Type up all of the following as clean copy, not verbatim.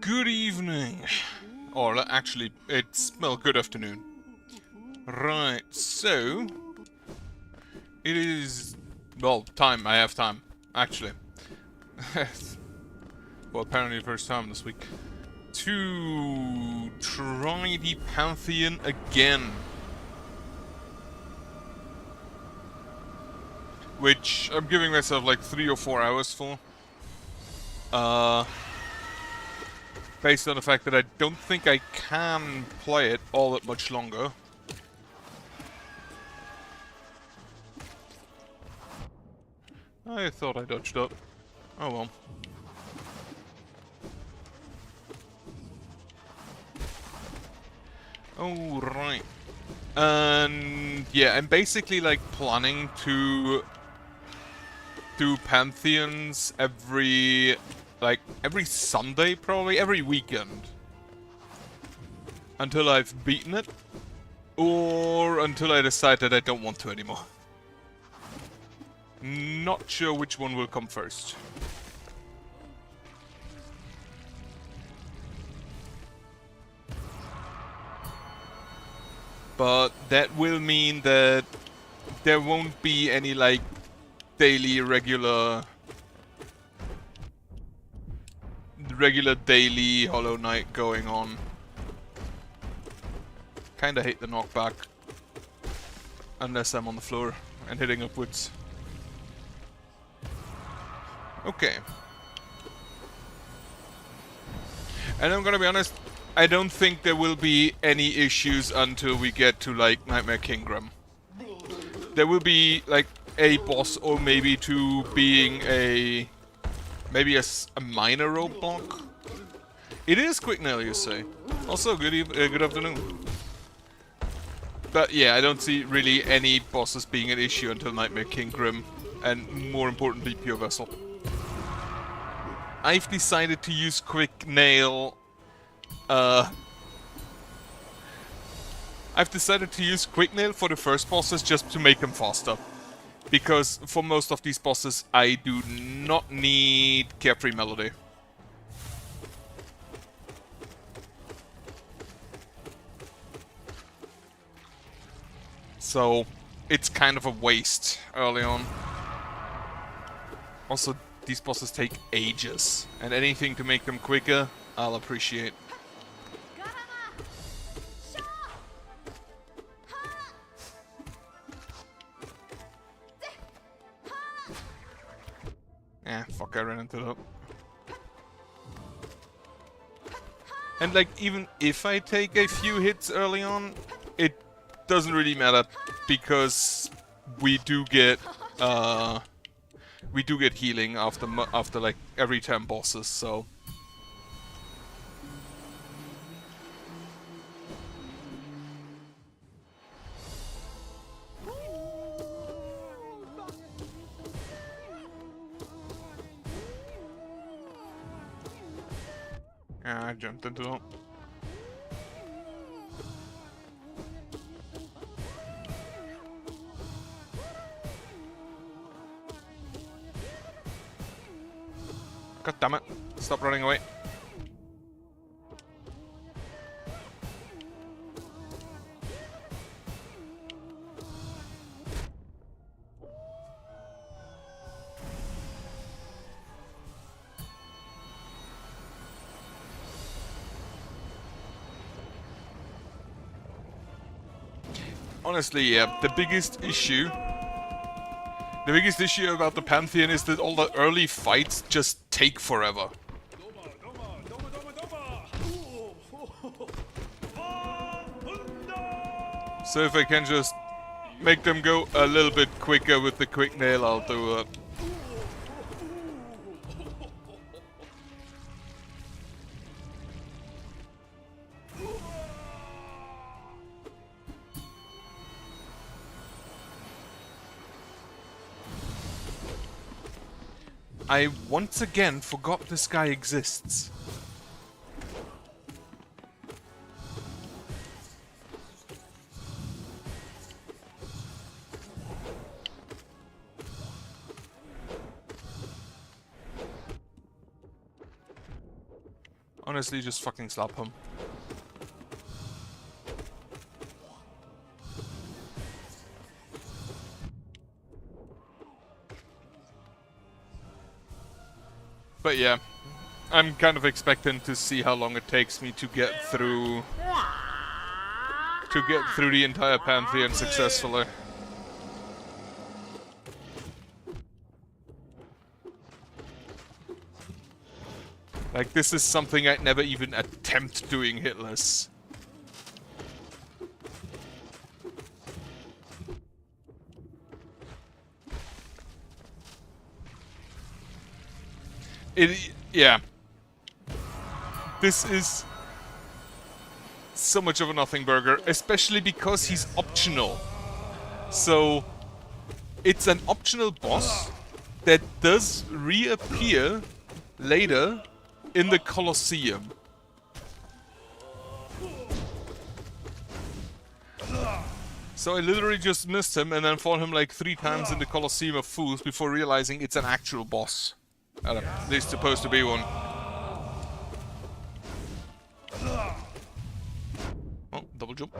Good evening. Or actually, it's, well, good afternoon. Right, so... It is... Well, time. I have time. Actually. Well, apparently the first time this week. To try the Pantheon again. Which I'm giving myself like 3 or 4 hours for. Based on the fact that I don't think I can play it all that much longer. I thought I dodged up. Oh well. Oh, right. And yeah, I'm basically like planning to do Pantheons every Sunday, probably every weekend, until I've beaten it, or until I decide that I don't want to anymore. Not sure which one will come first. But that will mean that there won't be any like daily regular daily Hollow Knight going on. Kinda hate the knockback. Unless I'm on the floor and hitting upwards. Okay. And I'm gonna be honest, I don't think there will be any issues until we get to like Nightmare Kingdom. There will be like a boss or maybe two being a minor roadblock. It is quick nail, you say. Also, good afternoon. But yeah, I don't see really any bosses being an issue until Nightmare Kingdom, and more importantly, Pure Vessel. I've decided to use quick nail. I've decided to use quick nail for the first bosses just to make them faster. Because for most of these bosses, I do not need Carefree Melody. So, it's kind of a waste early on. Also, these bosses take ages, and anything to make them quicker, I'll appreciate. Fuck, I ran into that. And like, even if I take a few hits early on, it doesn't really matter, because we do get healing after like every 10 bosses, so. Yeah, I jumped into that. God damn it. Stop running away. Honestly, yeah, the biggest issue about the Pantheon is that all the early fights just take forever. So if I can just make them go a little bit quicker with the quick nail, I'll do it. I once again forgot this guy exists. Honestly, just fucking slap him. But yeah, I'm kind of expecting to see how long it takes me to get through the entire Pantheon successfully. Like, this is something I'd never even attempt doing hitless. Yeah. This is so much of a nothing burger, especially because he's optional. So, it's an optional boss that does reappear later in the Colosseum. So I literally just missed him and then fought him like 3 times in the Colosseum of Fools before realizing it's an actual boss. At least supposed to be one. Oh, double jump.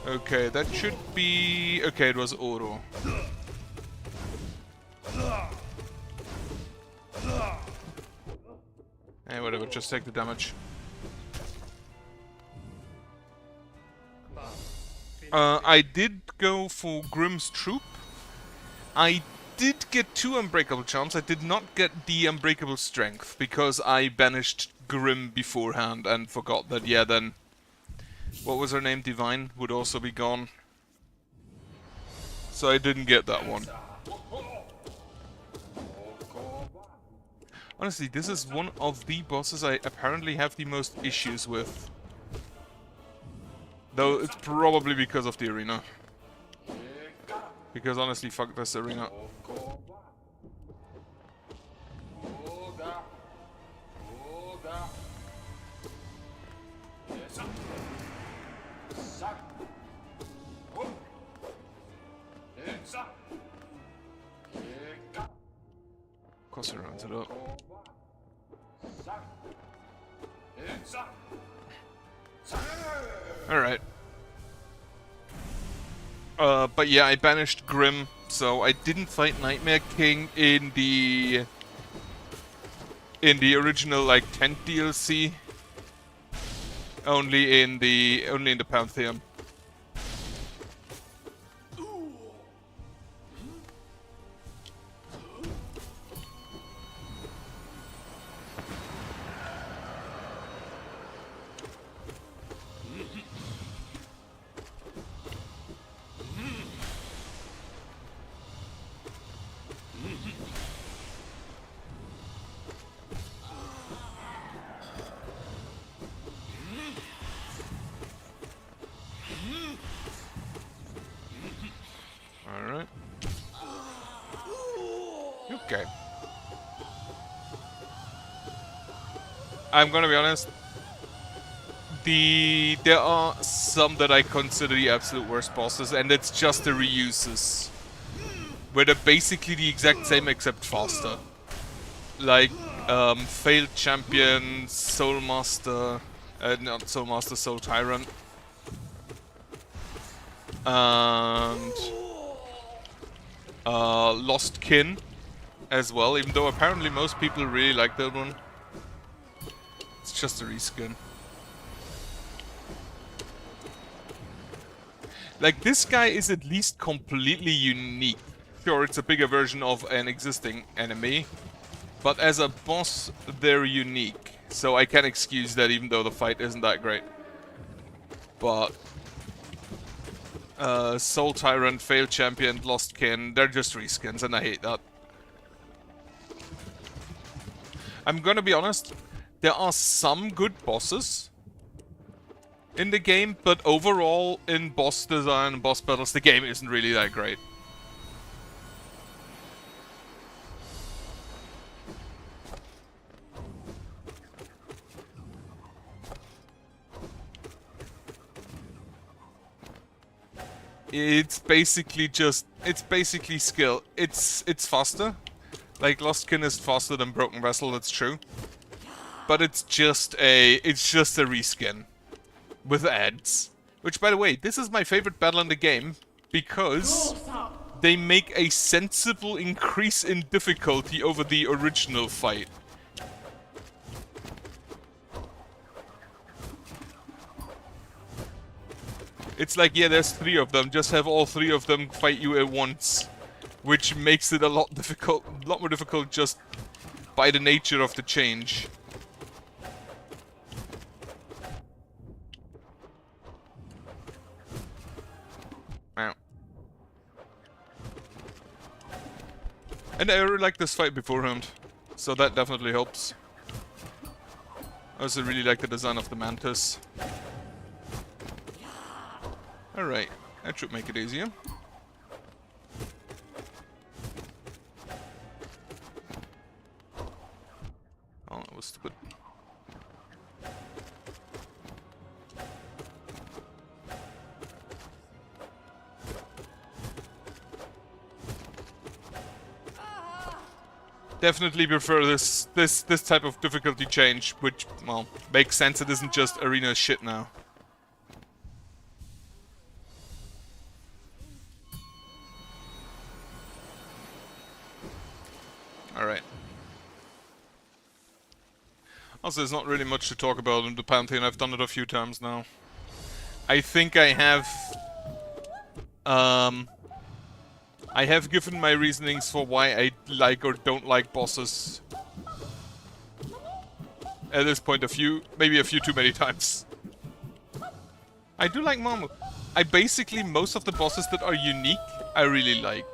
Okay, that should be... Okay, it was Oro. Hey, whatever, just take the damage. I did go for Grimm's Troop. I did get 2 Unbreakable Charms. I did not get the Unbreakable Strength, because I banished Grimm beforehand and forgot that, yeah, then... What was her name? Divine would also be gone. So I didn't get that one. Honestly, this is one of the bosses I apparently have the most issues with. Though it's probably because of the arena. Because honestly, fuck this arena. Of course, it rounds it up. Alright. But yeah, I banished Grimm, so I didn't fight Nightmare King in the original like 10th DLC. Only in the Pantheon. Alright. Okay. I'm gonna be honest. There are some that I consider the absolute worst bosses, and it's just the reuses. Where they're basically the exact same except faster. Like, Failed Champion, Soul Master, not Soul Master, Soul Tyrant. And Lost Kin as well, even though apparently most people really like that one. It's just a reskin. Like, this guy is at least completely unique. Sure, it's a bigger version of an existing enemy, but as a boss, they're unique. So I can excuse that even though the fight isn't that great. But Soul Tyrant, Failed Champion, Lost Kin, they're just reskins, and I hate that. I'm gonna be honest, there are some good bosses in the game, but overall, in boss design and boss battles, the game isn't really that great. It's basically skill. It's faster. Like, Lostkin is faster than Broken Vessel, that's true. But it's just a reskin. With ads. Which, by the way, this is my favorite battle in the game, because they make a sensible increase in difficulty over the original fight. It's like, yeah, there's 3 of them, just have all 3 of them fight you at once. Which makes it a lot more difficult just by the nature of the change. Wow. And I really like this fight beforehand, so that definitely helps. I also really like the design of the Mantis. Alright, that should make it easier. Oh, that was stupid. Definitely prefer this type of difficulty change, which, well, makes sense. It isn't just arena shit now. Alright. Also, there's not really much to talk about in the Pantheon. I've done it a few times now. I think I have given my reasonings for why I like or don't like bosses. At this point, maybe a few too many times. I do like Mammoth. Most of the bosses that are unique, I really like.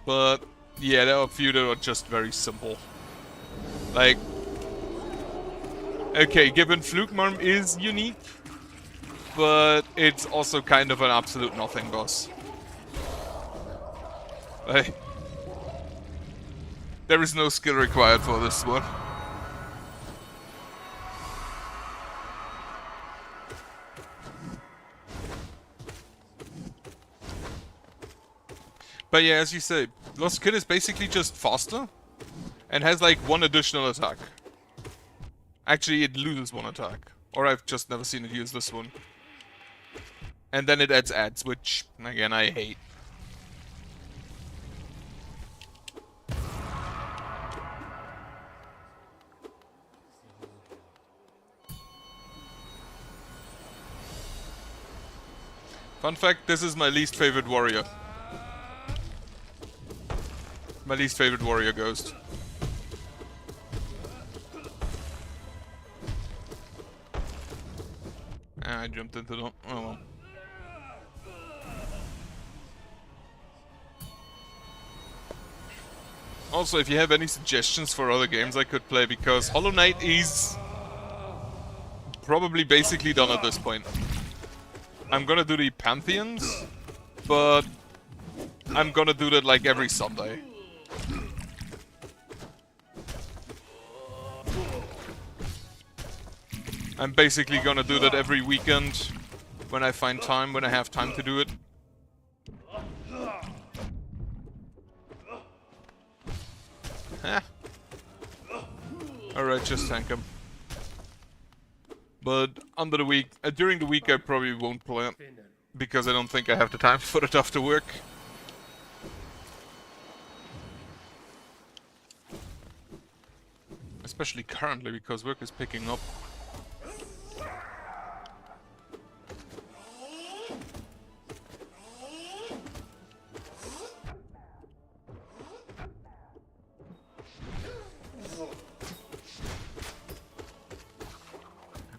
But, yeah, there are a few that are just very simple. Like, okay, Gibbon Flugmarm is unique, but it's also kind of an absolute nothing boss. Like, there is no skill required for this one. But yeah, as you say, Lost Kid is basically just faster and has like 1 additional attack. Actually, it loses 1 attack. Or I've just never seen it use this one. And then it adds ads, which, again, I hate. Fun fact, this is my least favorite warrior. My least favorite warrior ghost. I jumped into the... oh well. Also, if you have any suggestions for other games I could play, because Hollow Knight is probably basically done at this point. I'm gonna do the Pantheons, but I'm gonna do that like every Sunday. I'm basically gonna do that every weekend when I find time, when I have time to do it. Eh. Alright, just tank him. But under the week, during the week I probably won't play it, because I don't think I have the time for it after work. Especially currently, because work is picking up.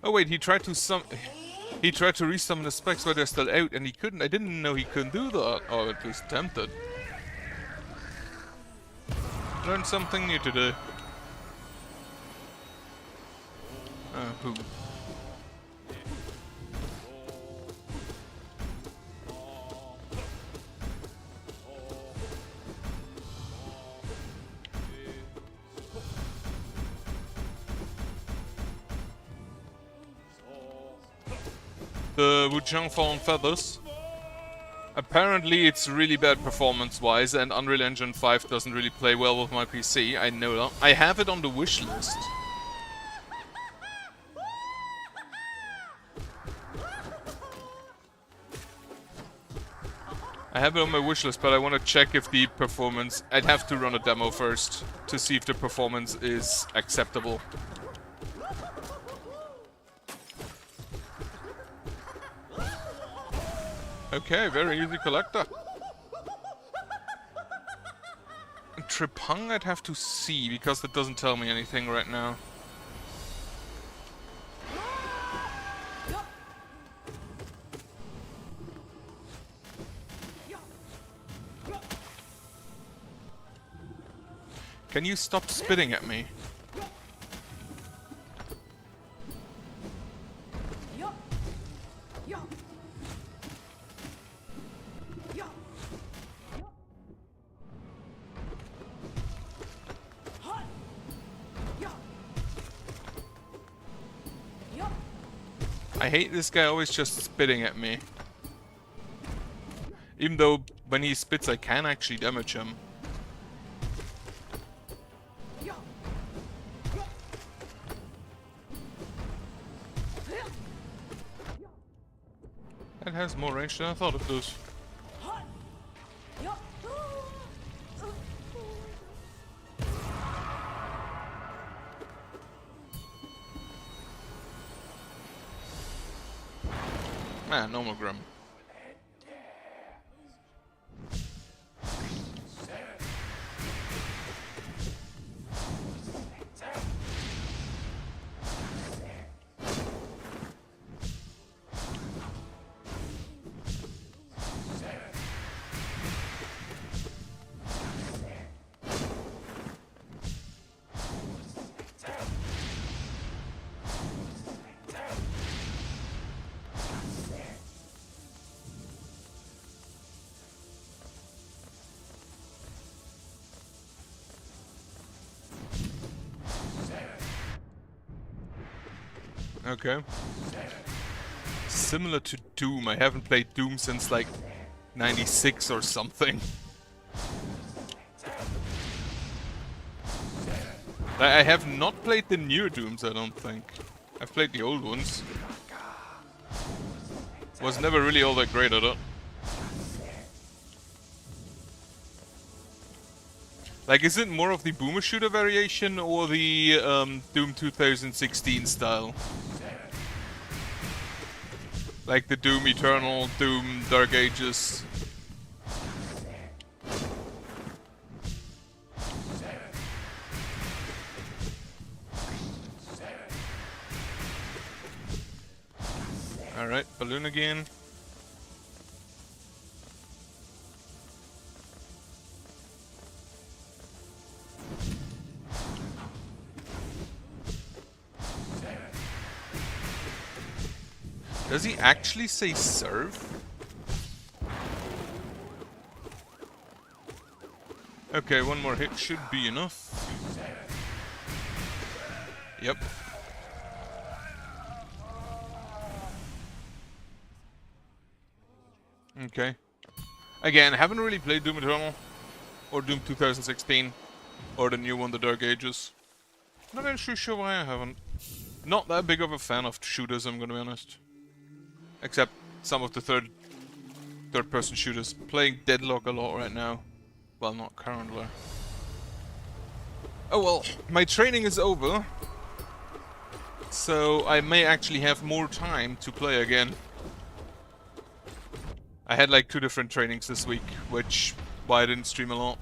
Oh wait, he tried to resummon the specs while they're still out, and he couldn't. I didn't know he couldn't do that. Oh, at least tempted. Learned something new today. Who? The Wuchang Fallen Feathers. Apparently it's really bad performance-wise, and Unreal Engine 5 doesn't really play well with my PC, I know that. I have it on the wish list. I have it on my wish list, but I want to check if the performance... I'd have to run a demo first to see if the performance is acceptable. Okay, very easy collector. Trepang I'd have to see, because that doesn't tell me anything right now. Can you stop spitting at me? I hate this guy always just spitting at me. Even though when he spits I can actually damage him. That has more range than I thought it does. Ah, normal Grim. Okay. Similar to Doom. I haven't played Doom since like 96 or something. I have not played the newer Dooms, I don't think. I've played the old ones. Was never really all that great at it. Like, is it more of the boomer shooter variation or the Doom 2016 style? Like the Doom Eternal, Doom Dark Ages. Alright, balloon again. Does he actually say serve? Okay, one more hit should be enough. Yep. Okay. Again, haven't really played Doom Eternal or Doom 2016 or the new one, The Dark Ages. Not actually sure why I haven't. Not that big of a fan of shooters, I'm gonna be honest. Except some of the third-person shooters. Playing Deadlock a lot right now. Well, not currently. Oh well, my training is over. So I may actually have more time to play again. I had like 2 different trainings this week, which why I didn't stream a lot.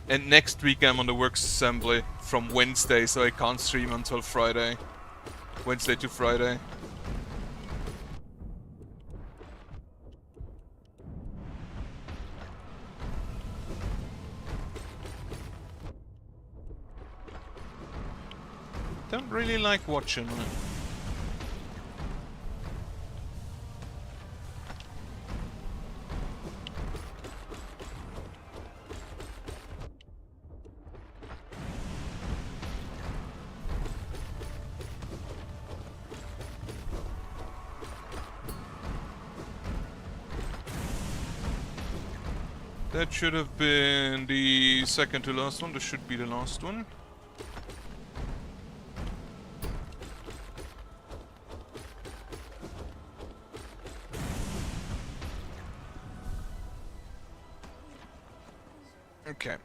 And next week I'm on the works assembly from Wednesday, so I can't stream until Friday. Wednesday to Friday. Don't really like watching it. That should have been the second to last one. This should be the last one. Okay.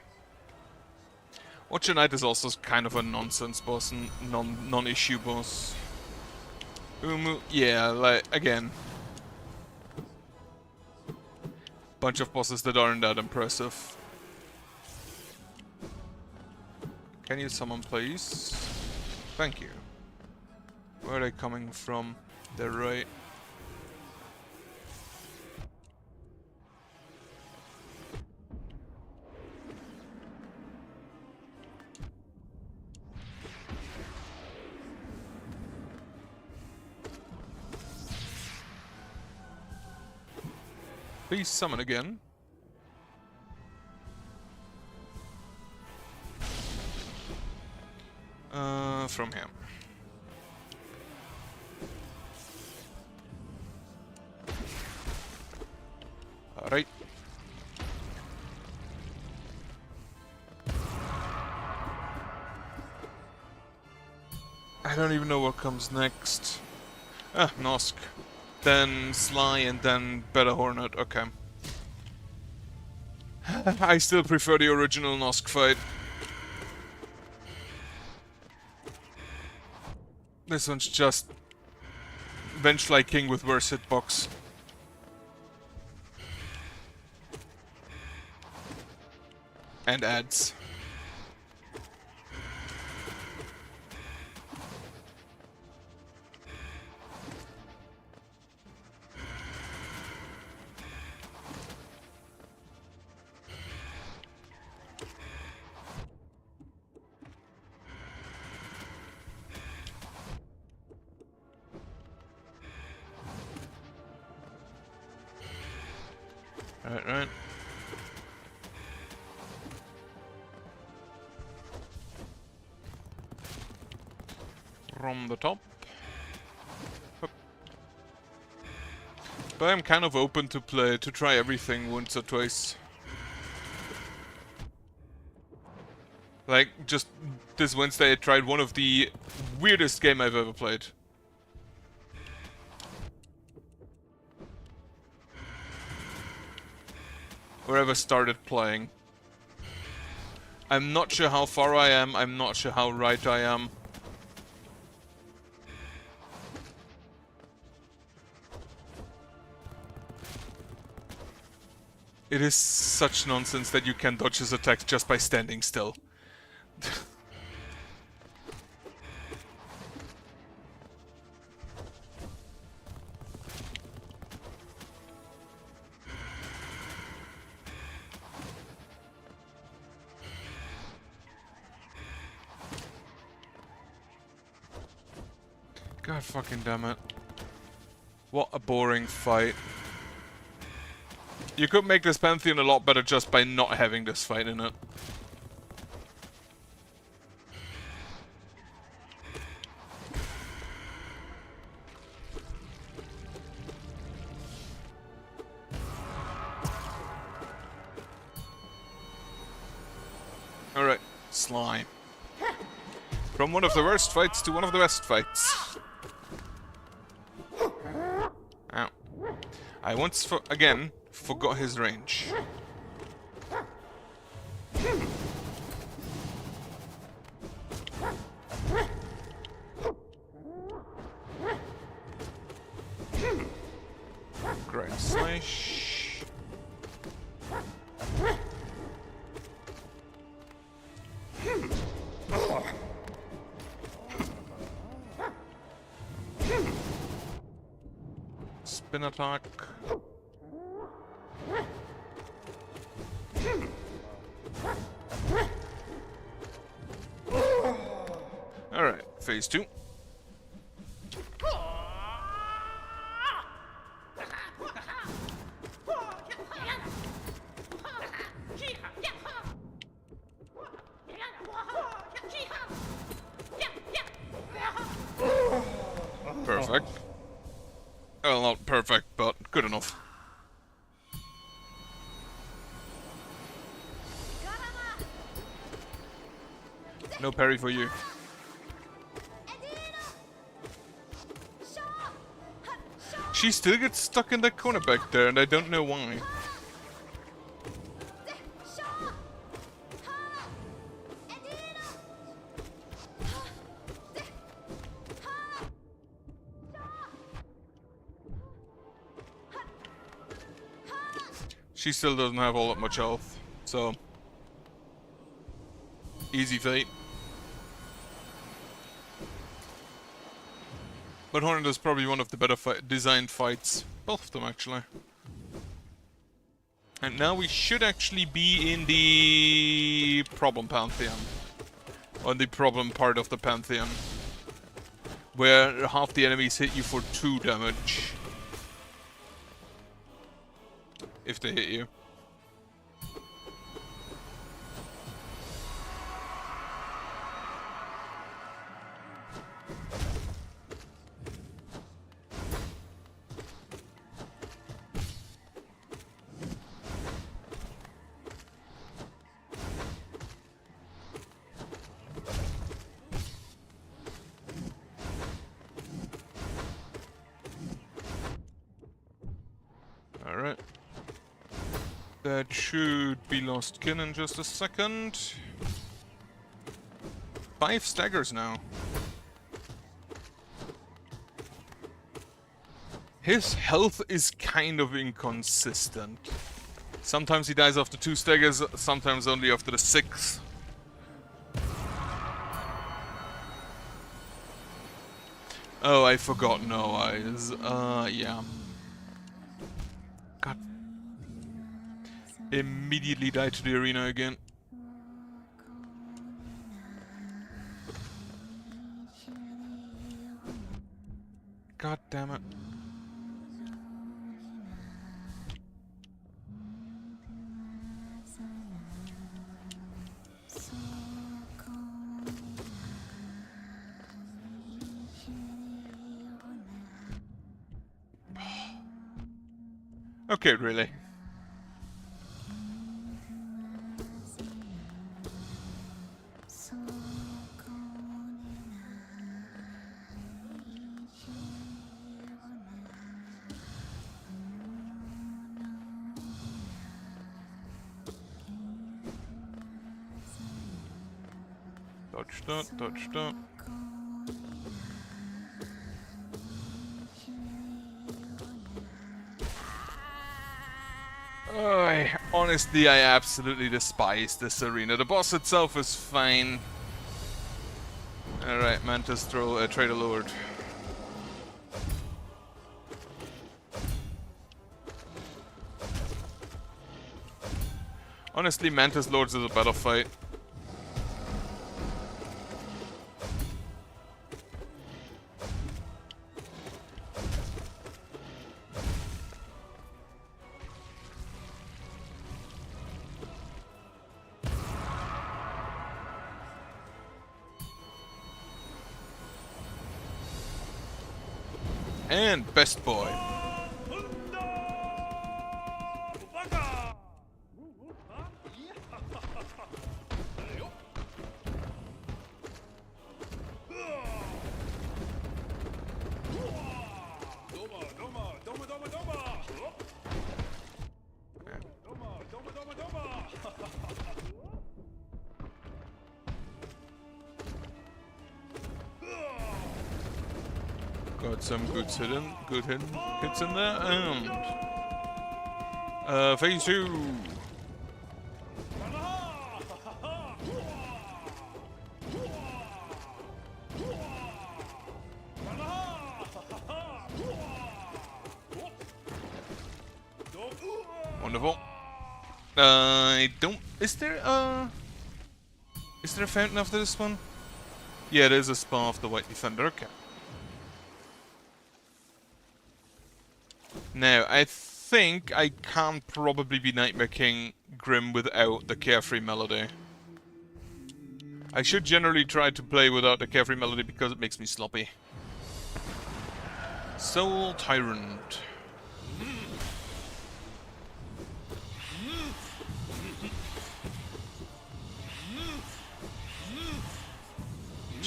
Watcher Knight is also kind of a nonsense boss, non-issue boss. Yeah, like, again. Bunch of bosses that aren't that impressive. Can you summon, please? Thank you. Where are they coming from? They're right. Please summon again. From him. Alright. I don't even know what comes next. Ah, Nosk. Then Sly and then Better Hornet, okay. I still prefer the original Nosk fight. This one's just Vengefly King with worse hitbox. And ads. Right. From the top. Hup. But I'm kind of open to try everything once or twice. Like, just this Wednesday I tried one of the weirdest game I've ever played. Or ever started playing. I'm not sure how far I am, I'm not sure how right I am. It is such nonsense that you can dodge his attacks just by standing still. God fucking damn it. What a boring fight. You could make this Pantheon a lot better just by not having this fight in it. Alright, Slime. From one of the worst fights to one of the best fights. Ow. I once, again, forgot his range. Great slash. Spin attack. Alright, phase 2. Perfect. Well, not perfect, but good enough. No parry for you. She still gets stuck in that corner back there, and I don't know why. She still doesn't have all that much health, so easy fate. But Hornet is probably one of the better designed fights. Both of them, actually. And now we should actually be in the problem Pantheon. On the problem part of the Pantheon. Where half the enemies hit you for 2 damage. If they hit you. Alright. That should be lost kin in just a second. 5 staggers now. His health is kind of inconsistent. Sometimes he dies after 2 staggers, sometimes only after the 6th. Oh, I forgot no eyes. Yeah. God. Immediately died to the arena again. God damn it. Okay, really. Dodge that, dodge that. Honestly, I absolutely despise this arena. The boss itself is fine. Alright, Mantis throw Trader Lord. Honestly, Mantis Lords is a better fight. And best boy. Got some good hits in there, and phase 2. Wonderful. I don't. Is there a fountain after this one? Yeah, there's a spa of the White Defender. Okay. Now, I think I can probably be Nightmare King Grim without the Carefree Melody. I should generally try to play without the Carefree Melody because it makes me sloppy. Soul Tyrant.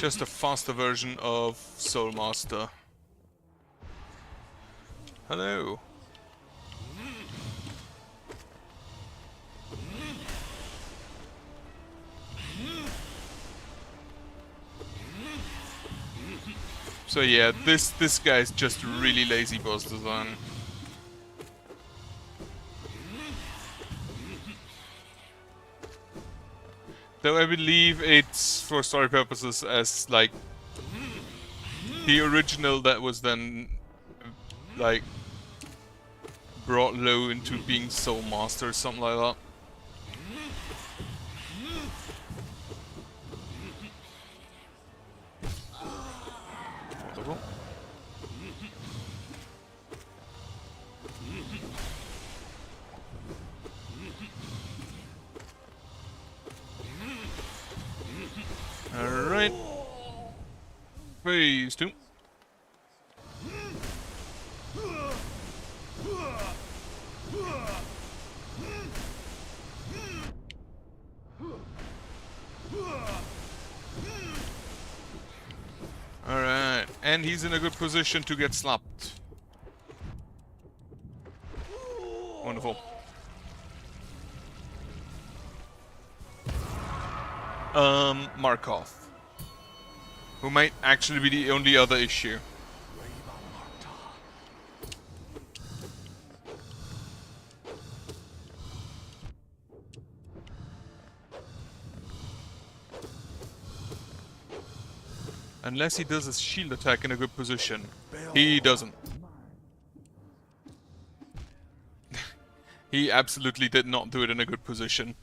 Just a faster version of Soul Master. Hello. So yeah, this guy's just really lazy boss design. Though I believe it's for story purposes as like the original that was then like brought low into being Soul Master or something like that. Wonderful. Alright. Phase 2. Alright, and he's in a good position to get slapped. Wonderful. Markov. Who might actually be the only other issue. Unless he does his shield attack in a good position. He doesn't. He absolutely did not do it in a good position.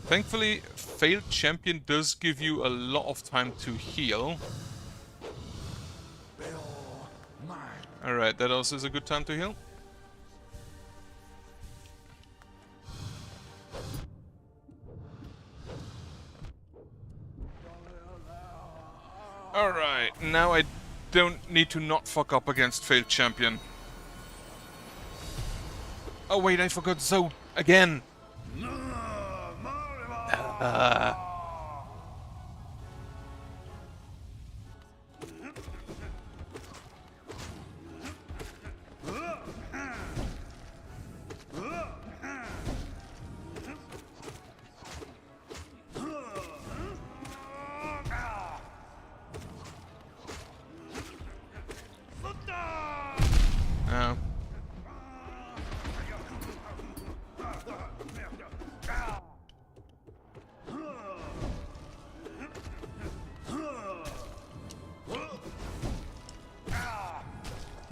Thankfully, Failed Champion does give you a lot of time to heal. Alright, that also is a good time to heal. Alright, now I don't need to not fuck up against Failed Champion. Oh wait, I forgot Zoe again!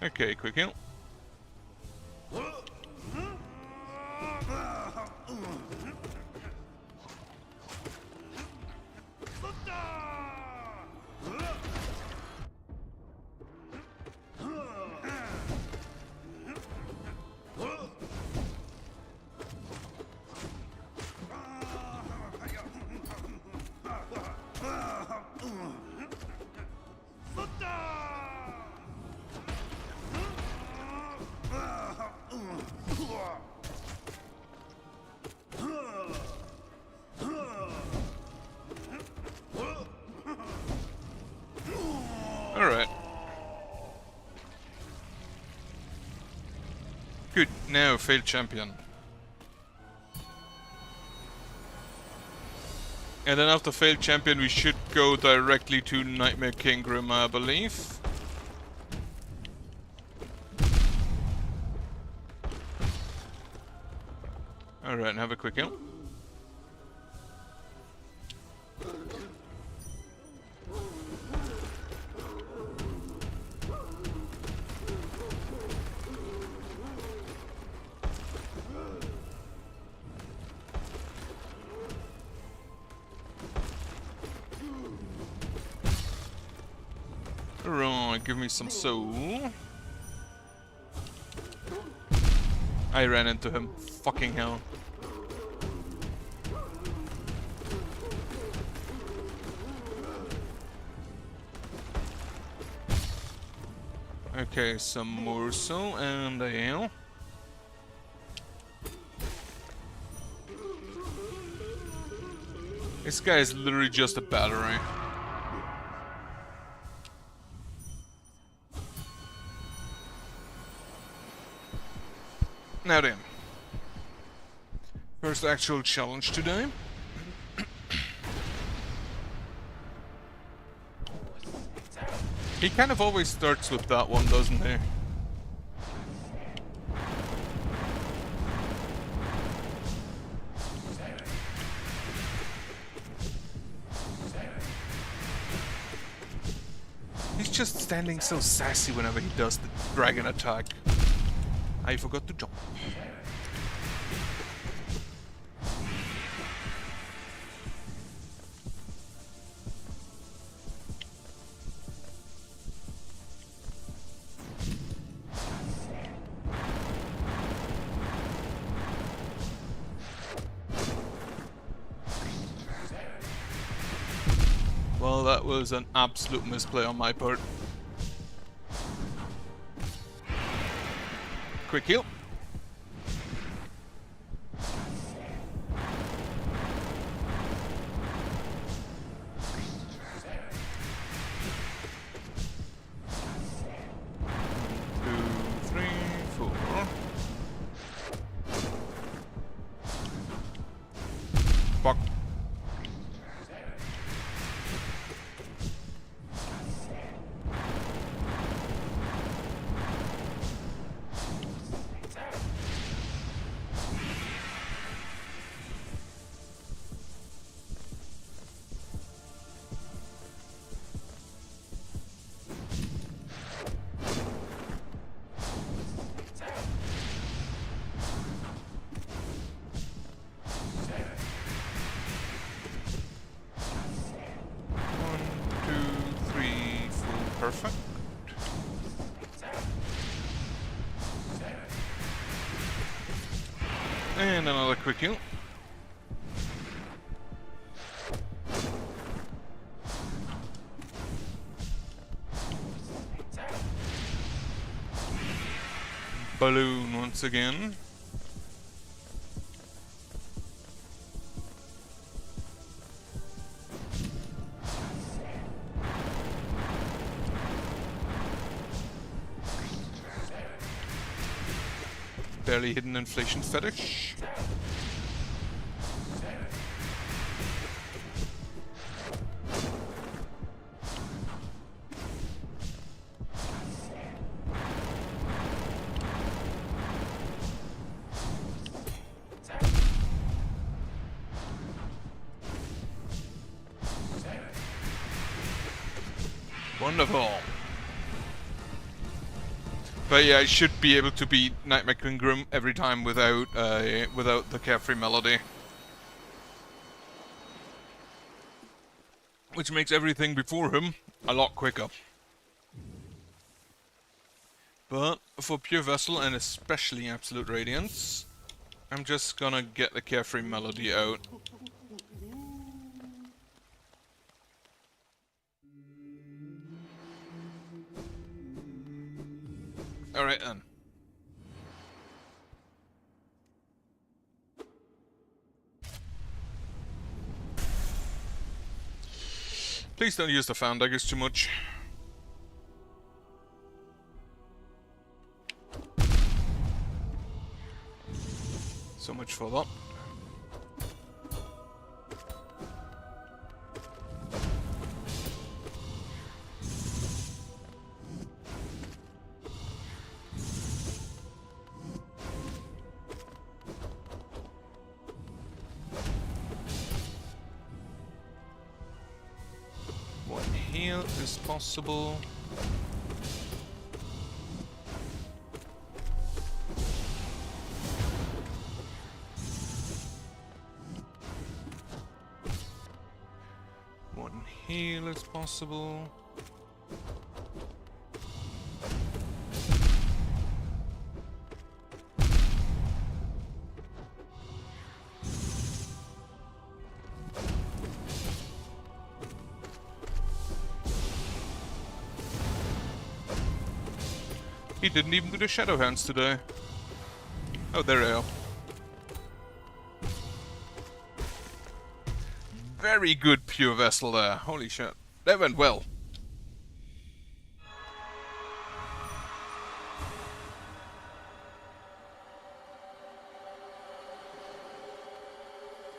Okay, quick heal. Alright. Good, now Failed Champion. And then after Failed Champion we should go directly to Nightmare King Grim, I believe. Alright, and have a quick heal. Alright, give me some soul. I ran into him. Fucking hell. Okay, some more so, and a ale. This guy is literally just a battery. Now then. First actual challenge today. He kind of always starts with that one, doesn't he? He's just standing so sassy whenever he does the dragon attack. I forgot to jump. Well, that was an absolute misplay on my part. Quick heal. Perfect. And another quick heal. Balloon once again. Barely hidden inflation fetish. Wonderful. But yeah, I should be able to beat Nightmare King every time without the Carefree Melody. Which makes everything before him a lot quicker. But for Pure Vessel and especially Absolute Radiance, I'm just gonna get the Carefree Melody out. Alright then. Please don't use the fan daggers too much. So much for that. Heal is possible. One heal is possible. He didn't even do the Shadow Hands today. Oh, there they are. Very good pure vessel there. Holy shit. That went well.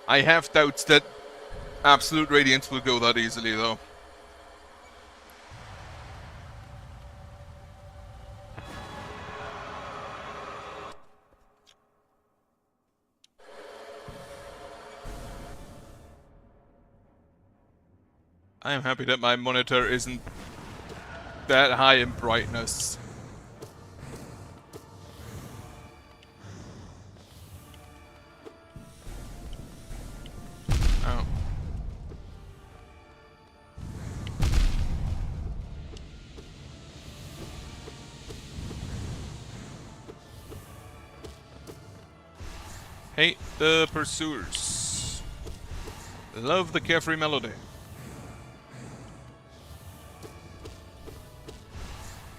I have doubts that Absolute Radiance will go that easily, though. I am happy that my monitor isn't that high in brightness. Oh. Hate the Pursuers. Love the carefree melody.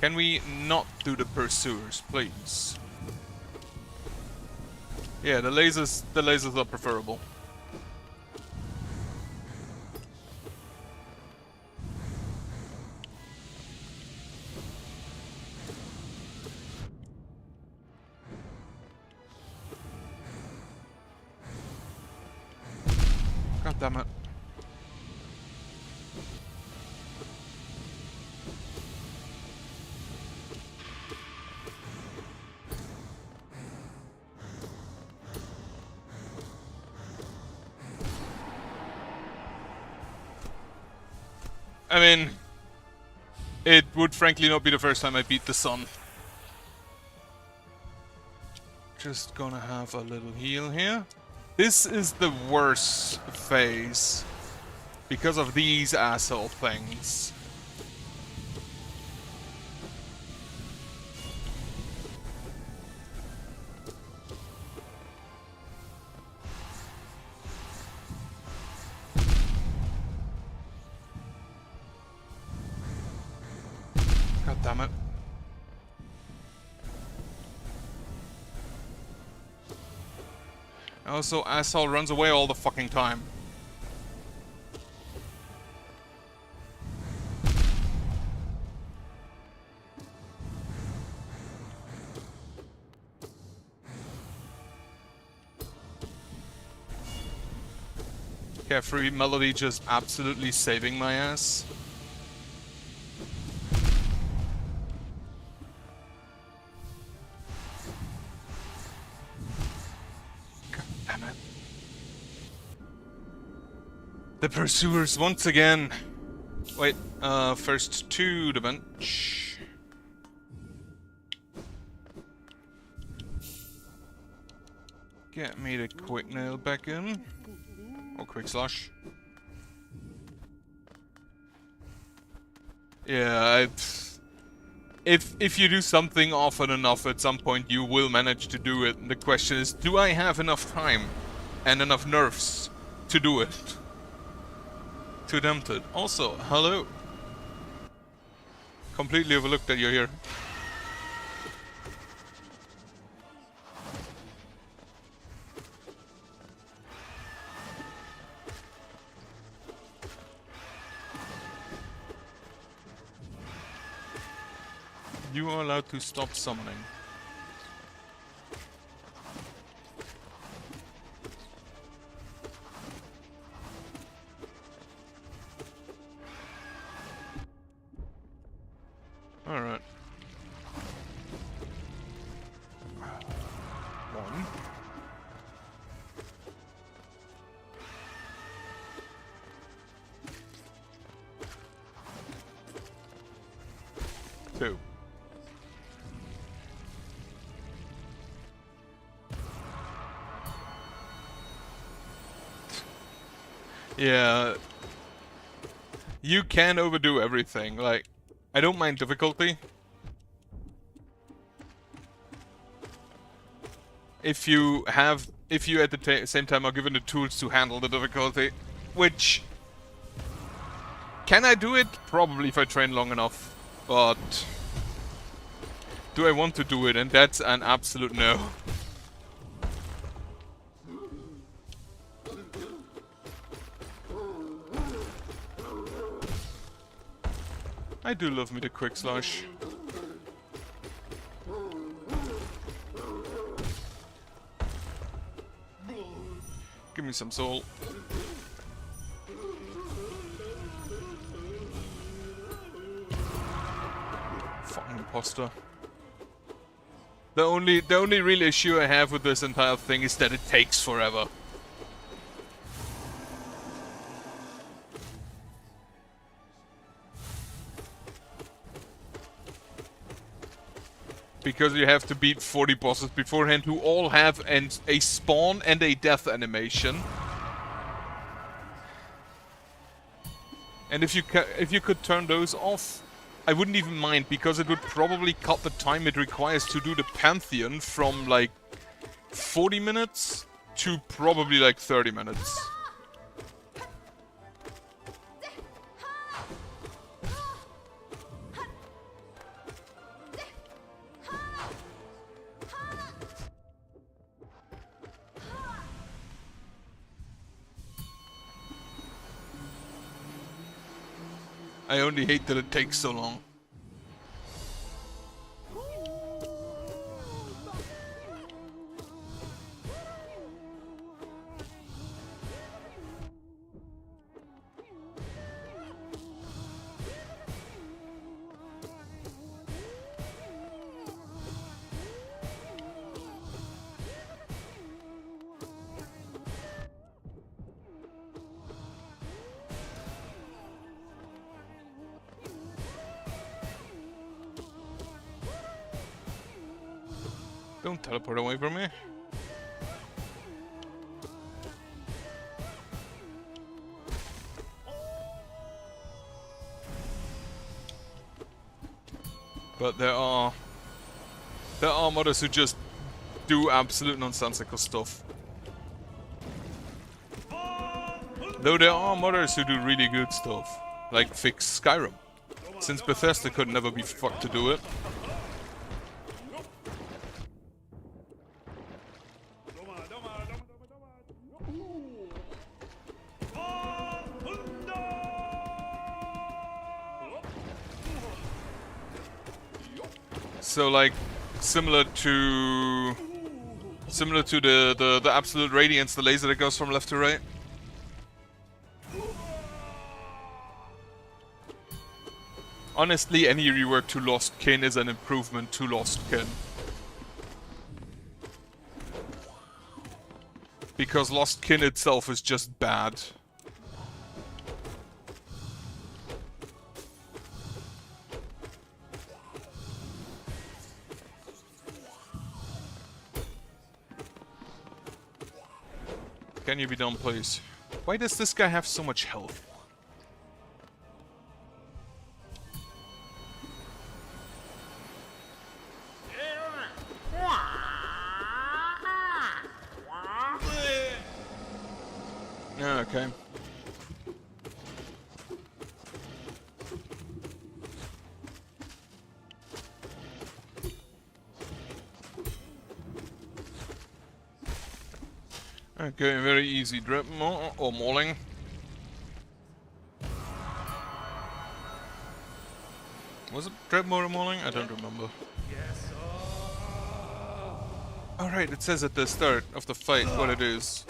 Can we not do the Pursuers, please? Yeah, the lasers are preferable. God damn it. I mean, it would frankly not be the first time I beat the sun. Just gonna have a little heal here. This is the worst phase because of these asshole things. God damn it. Also, asshole runs away all the fucking time. Carefree melody just absolutely saving my ass. The Pursuers once again. Wait, first to the bench. Get me the quick nail back in. Or quick slash. Yeah, if you do something often enough, at some point you will manage to do it. The question is, do I have enough time and enough nerfs to do it? Too tempted. Also, hello. Completely overlooked that you're here. You are allowed to stop summoning. Alright. 1. 2. Yeah. You can overdo everything, like, I don't mind difficulty. If you at the same time are given the tools to handle the difficulty, which... Can I do it? Probably if I train long enough, but... Do I want to do it? And that's an absolute no. I do love me the quick slash. Give me some soul. Fucking imposter. The only real issue I have with this entire thing is that it takes forever. Because you have to beat 40 bosses beforehand who all have a spawn and a death animation. And if you could turn those off, I wouldn't even mind, because it would probably cut the time it requires to do the Pantheon from like 40 minutes to probably like 30 minutes. I only hate that it takes so long. Don't teleport away from me. But there are modders who just do absolute nonsensical stuff. Though there are modders who do really good stuff, like fix Skyrim, since Bethesda could never be fucked to do it. So like similar to the absolute radiance, the laser that goes from left to right. Honestly, any rework to Lost Kin is an improvement to Lost Kin. Because Lost Kin itself is just bad. Can you be done, please? Why does this guy have so much health? Okay. Okay, very easy drip or mauling. Was it Dreadmore or mauling? I don't remember. Alright, it says at the start of the fight what it is.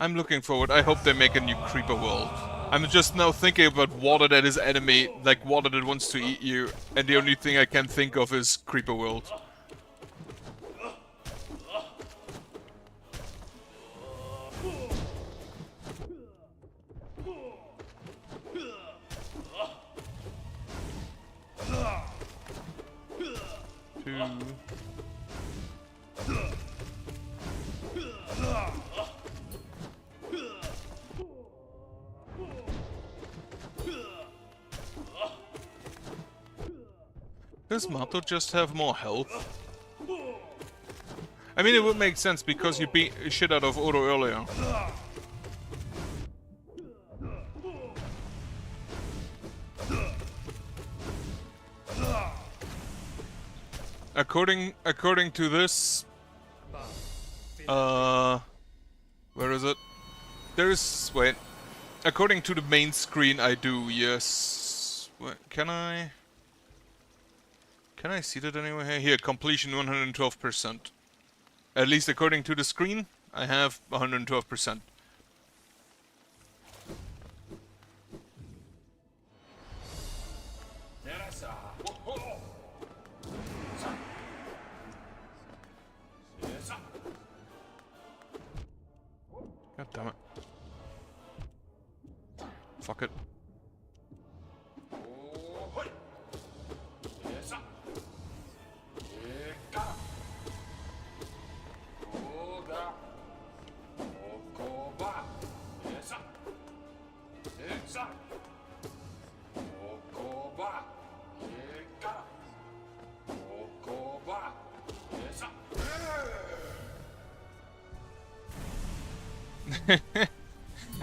I'm looking forward. I hope they make a new creeper world. I'm just now thinking about water that is enemy, like water that wants to eat you, and the only thing I can think of is creeper world. does Mato just have more health? I mean, it would make sense because you beat shit out of Oro earlier. According to this, where is it? Wait. According to the main screen, I do, yes. Wait, can I see that anywhere here? Here, completion 112%. At least according to the screen, I have 112%. God damn it. Fuck it.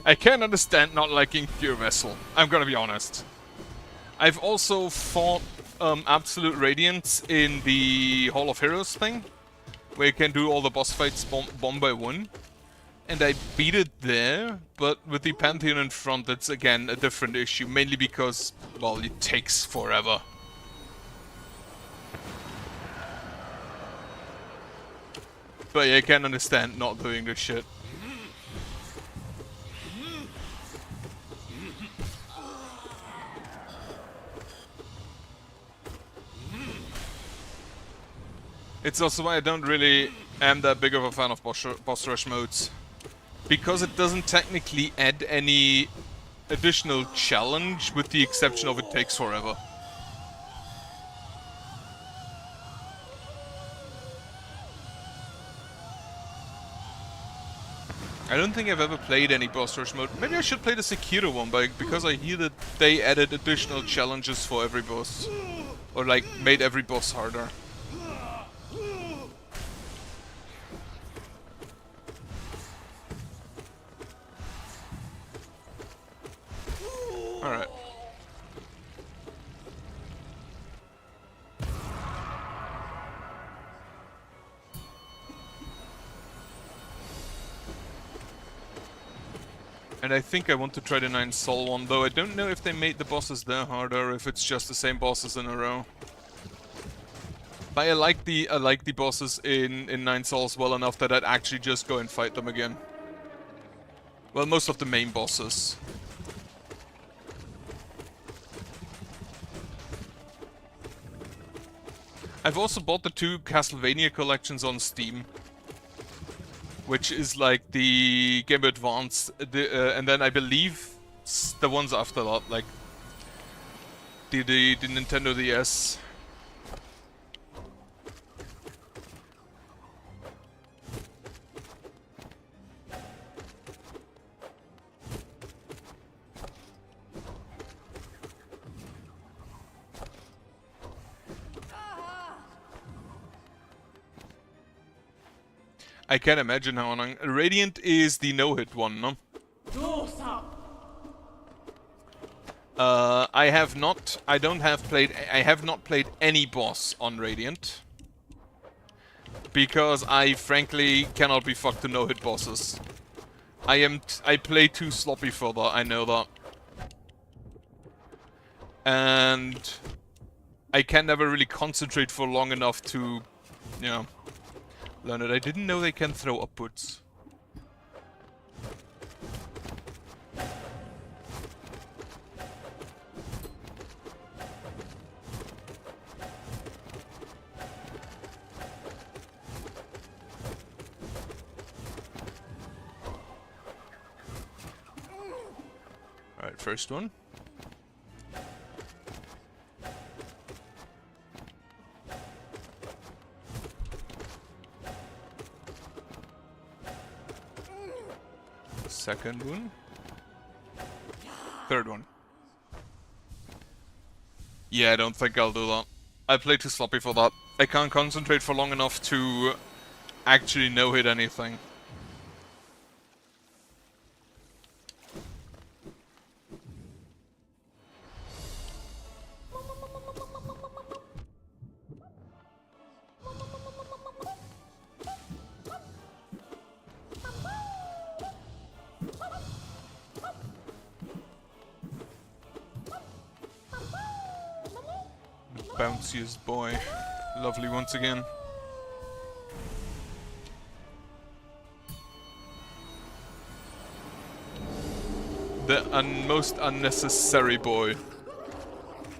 I can understand not liking Pure Vessel, I'm gonna be honest. I've also fought Absolute Radiance in the Hall of Heroes thing, where you can do all the boss fights one by one. And I beat it there, but with the Pantheon in front, it's again a different issue, mainly because, well, it takes forever. But yeah, I can understand not doing this shit. It's also why I don't really am that big of a fan of boss rush modes. Because it doesn't technically add any additional challenge, with the exception of it takes forever. I don't think I've ever played any boss rush mode. Maybe I should play the Sekiro one, because I hear that they added additional challenges for every boss. Or like, made every boss harder. Alright. And I think I want to try the 9 Soul one, though I don't know if they made the bosses there harder, or if it's just the same bosses in a row. But I like the bosses in 9 Souls well enough that I'd actually just go and fight them again. Well, most of the main bosses. I've also bought the 2 Castlevania collections on Steam, which is like the Game Boy Advance, and then I believe the ones after that, like the Nintendo DS. I can't imagine how long. Radiant is the no-hit one, no? I have not played any boss on Radiant. Because I frankly cannot be fucked to no-hit bosses. I play too sloppy for that, I know that. And I can never really concentrate for long enough to, you know, learn it. I didn't know they can throw upwards. Alright, first one. Second one. Third one. Yeah, I don't think I'll do that. I play too sloppy for that. I can't concentrate for long enough to actually no-hit anything. Bounciest boy. Lovely once again. The most unnecessary boy.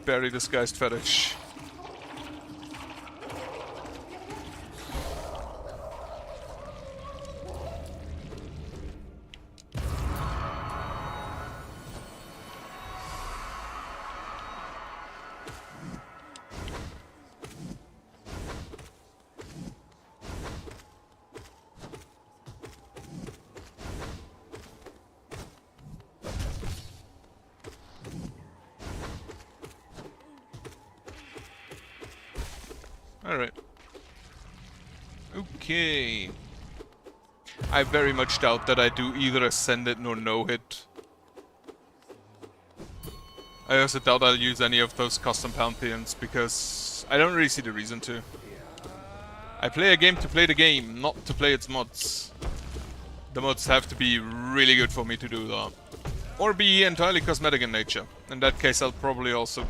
Very disguised fetish. Alright. Okay. I very much doubt that I do either Ascended nor no-hit. I also doubt I'll use any of those custom Pantheons, because I don't really see the reason to. I play a game to play the game, not to play its mods. The mods have to be really good for me to do that. Or be entirely cosmetic in nature. In that case, I'll probably also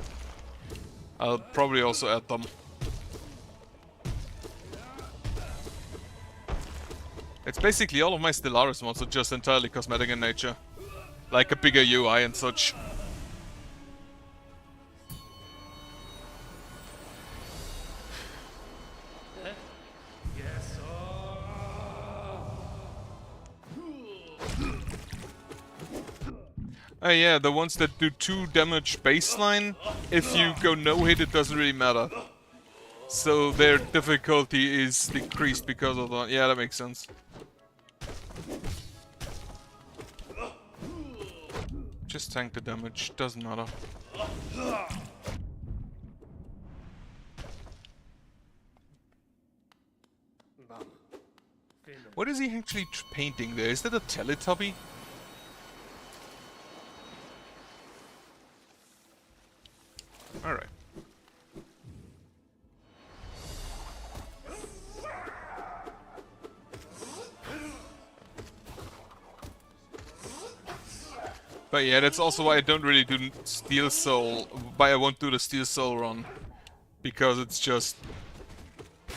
add them. It's basically all of my Stellaris mods are just entirely cosmetic in nature. Like a bigger UI and such. Oh yeah, the ones that do 2 damage baseline, if you go no-hit it doesn't really matter. So their difficulty is decreased because of that. Yeah, that makes sense. Just tank the damage, doesn't matter. What is he actually painting there? Is that a Teletubby? Alright. But yeah, that's also why I don't really do Steel Soul, why I won't do the Steel Soul run. Because it's just...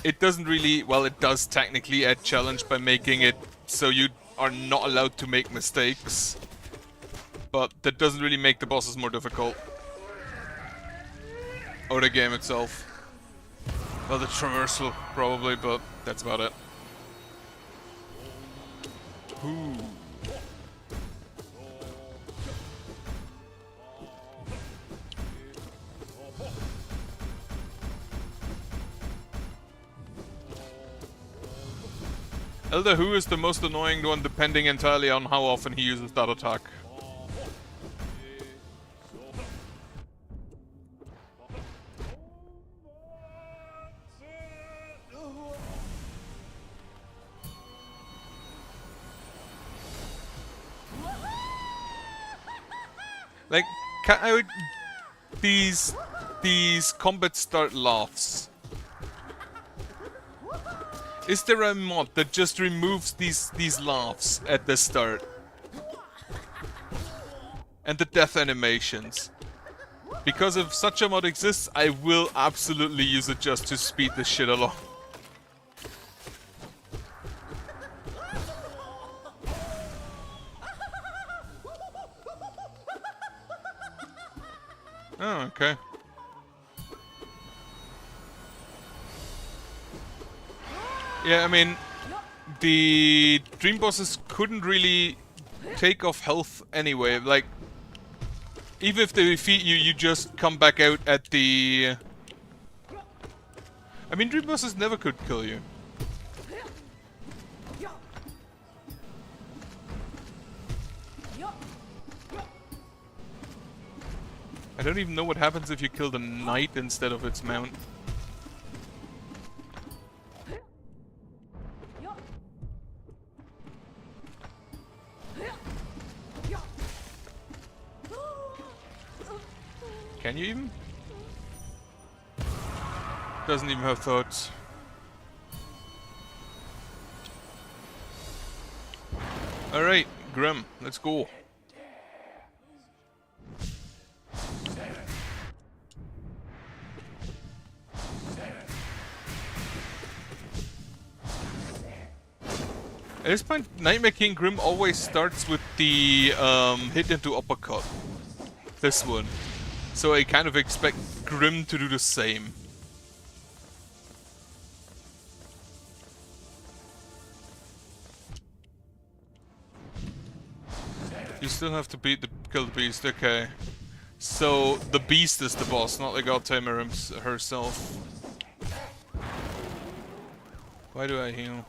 It doesn't really... Well, it does technically add challenge by making it so you are not allowed to make mistakes. But that doesn't really make the bosses more difficult. Or the game itself. Well, the traversal, probably, but that's about it. Ooh. Elder Who is the most annoying one depending entirely on how often he uses that attack. Like, these combat start laughs. Is there a mod that just removes these laughs at the start? And the death animations? Because if such a mod exists, I will absolutely use it just to speed this shit along. Oh, okay. Yeah, I mean, the dream bosses couldn't really take off health anyway. Like, even if they defeat you, you just come back out at the... I mean, dream bosses never could kill you. I don't even know what happens if you kill the knight instead of its mount. Can you even? Doesn't even have thoughts. Alright, Grim, let's go. At this point, Nightmare King Grim always starts with the hit into uppercut. This one. So I kind of expect Grim to do the same. You still have to kill the beast, okay. So the beast is the boss, not the God Tamer herself. Why do I heal?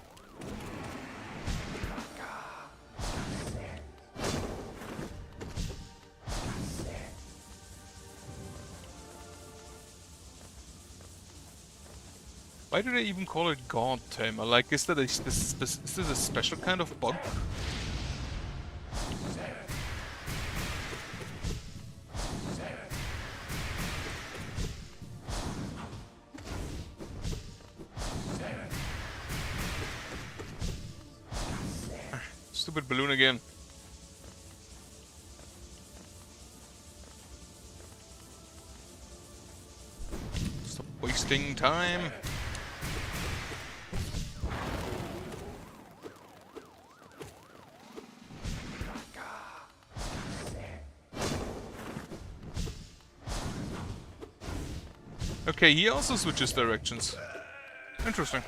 Why do they even call it God Tamer? Like, is that is this a special kind of bug? Stupid balloon again. Stop wasting time. Okay, he also switches directions. Interesting.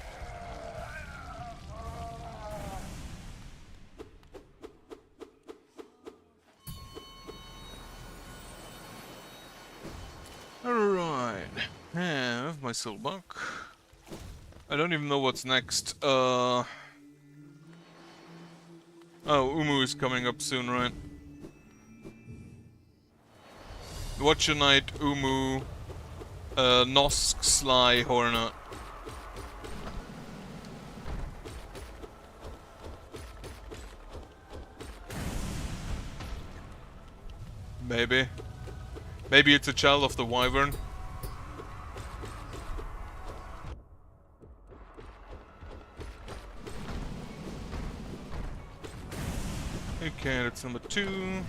Alright. Yeah, I have my soul back. I don't even know what's next. Oh, Umu is coming up soon, right? Watcher Knight, Umu, Nosk, Sly, Hornet. Maybe. Maybe it's a child of the Wyvern. Okay, that's number 2.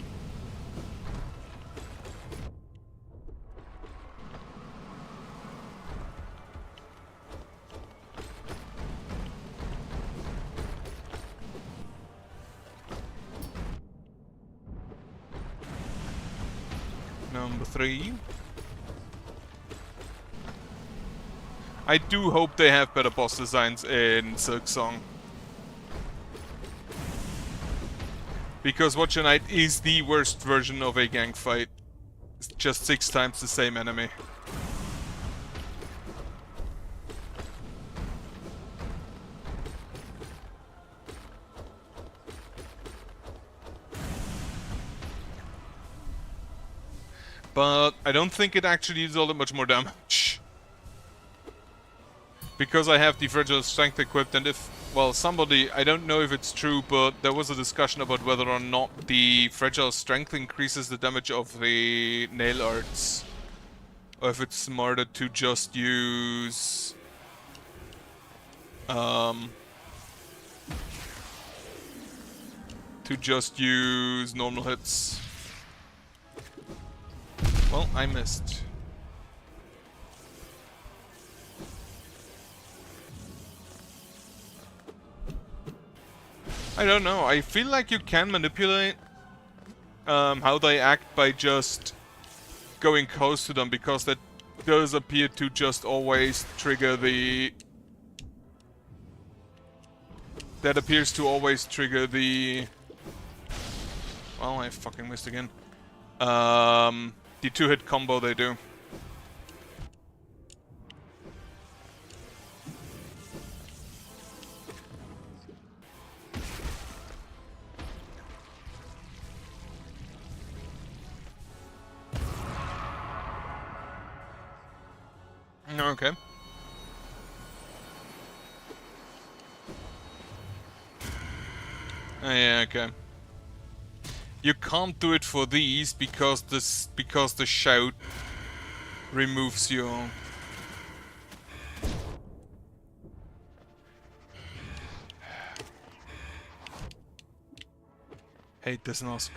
Number 3. I do hope they have better boss designs in Silksong. Because Watcher Knight is the worst version of a gang fight. It's just 6 times the same enemy. But I don't think it actually deals all that much more damage. Because I have the Fragile Strength equipped, and if... Well, somebody... I don't know if it's true, but there was a discussion about whether or not the Fragile Strength increases the damage of the nail arts. Or if it's smarter to just use... to just use normal hits. Well, I missed. I don't know, I feel like you can manipulate how they act by just going close to them, because that does appear to just always trigger the... That appears to always trigger the... Well, I fucking missed again. The 2-hit combo they do. Okay. Oh, yeah, okay. You can't do it for these because the shout removes you. Hate this Nosk.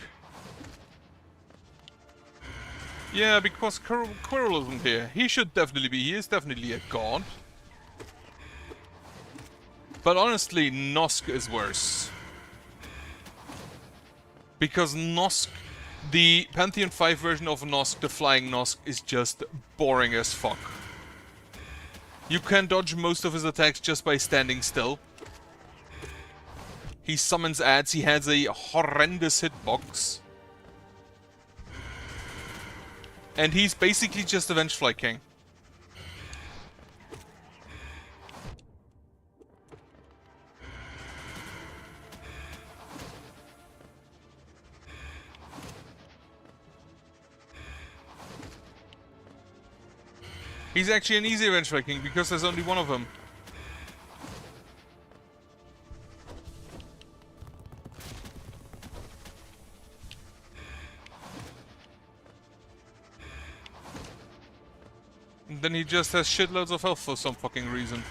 Yeah, because Quirrell isn't here. He should definitely be. He is definitely a god. But honestly, Nosk is worse. Because Nosk, the Pantheon 5 version of Nosk, the Flying Nosk, is just boring as fuck. You can dodge most of his attacks just by standing still. He summons adds, he has a horrendous hitbox. And he's basically just a Vengefly King. He's actually an easy Vengefly King because there's only one of them. And then he just has shitloads of health for some fucking reason.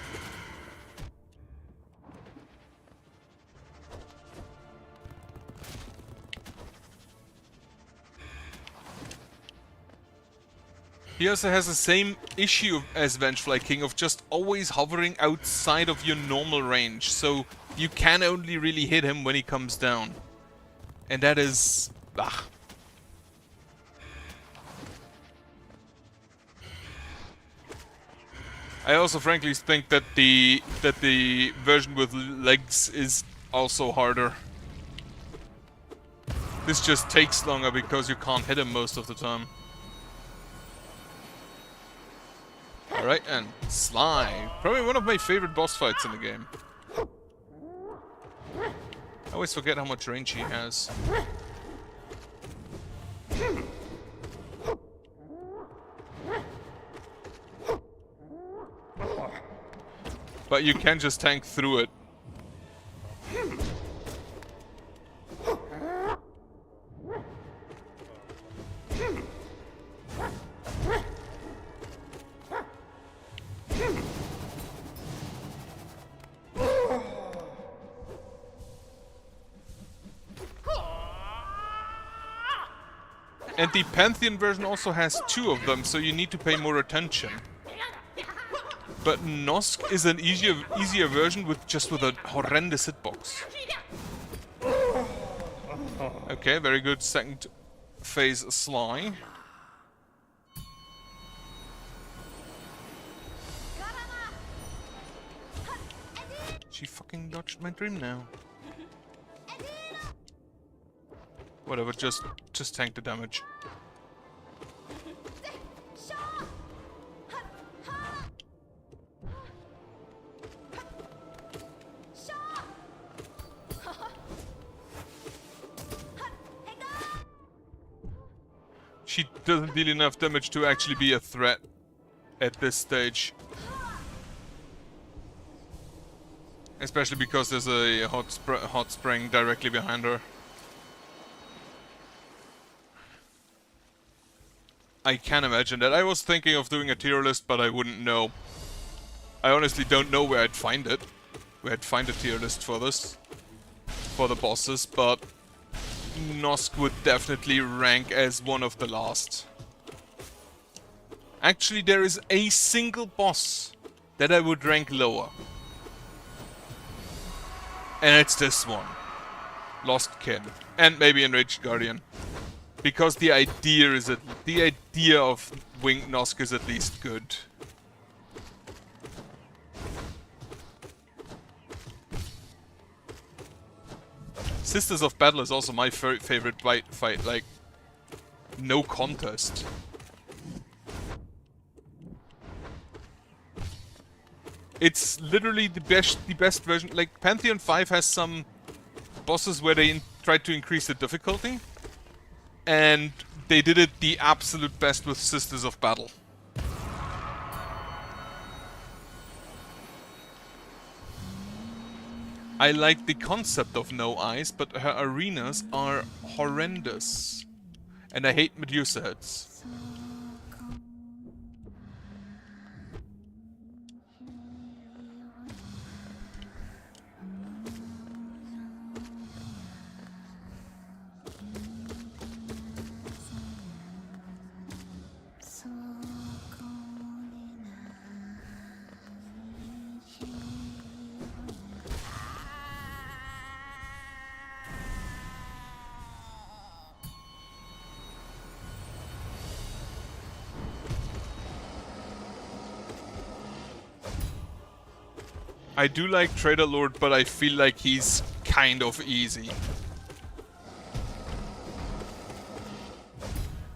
He also has the same issue as Vengefly King of just always hovering outside of your normal range, so you can only really hit him when he comes down. And that is... ugh. I also frankly think that the version with legs is also harder. This just takes longer because you can't hit him most of the time. Alright, and Sly. Probably one of my favorite boss fights in the game. I always forget how much range he has. But you can just tank through it. And the Pantheon version also has 2 of them, so you need to pay more attention. But Nosk is an easier version with a horrendous hitbox. Okay, very good second phase Sly. She fucking dodged my dream now. Whatever, just tank the damage. She doesn't deal enough damage to actually be a threat at this stage. Especially because there's a hot spring directly behind her. I can imagine that. I was thinking of doing a tier list, but I wouldn't know. I honestly don't know where I'd find it. Where I'd find a tier list for this. For the bosses, but Nosk would definitely rank as one of the last. Actually, there is a single boss that I would rank lower. And it's this one. Lost Kin. And maybe Enraged Guardian. Because the idea of Winged Nosk is at least good. Sisters of Battle is also my favorite fight, like, no contest. It's literally the best version. Like, Pantheon 5 has some bosses where they tried to increase the difficulty. And they did it the absolute best with Sisters of Battle. I like the concept of no eyes, but her arenas are horrendous. And I hate Medusa heads. I do like Trader Lord, but I feel like he's kind of easy.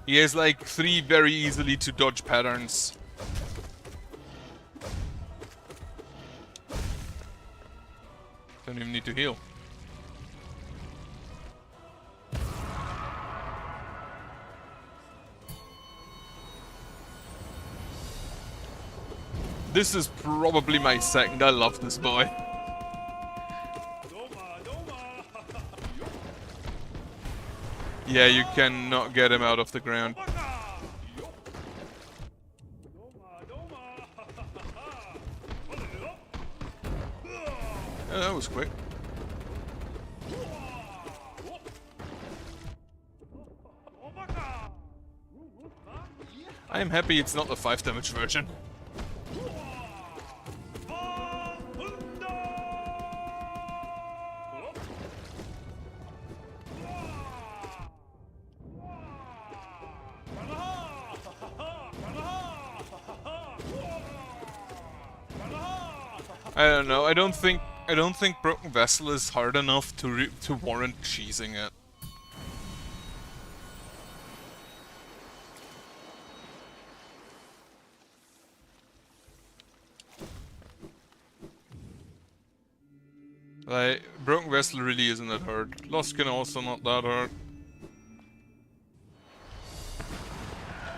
He has like 3 very easily to dodge patterns. Don't even need to heal. This is probably my second. I love this boy. Yeah, you cannot get him out of the ground. Oh, that was quick. I am happy it's not the 5 damage version. I don't know. I don't think Broken Vessel is hard enough to warrant cheesing it. Like, Broken Vessel really isn't that hard. Luskin also not that hard.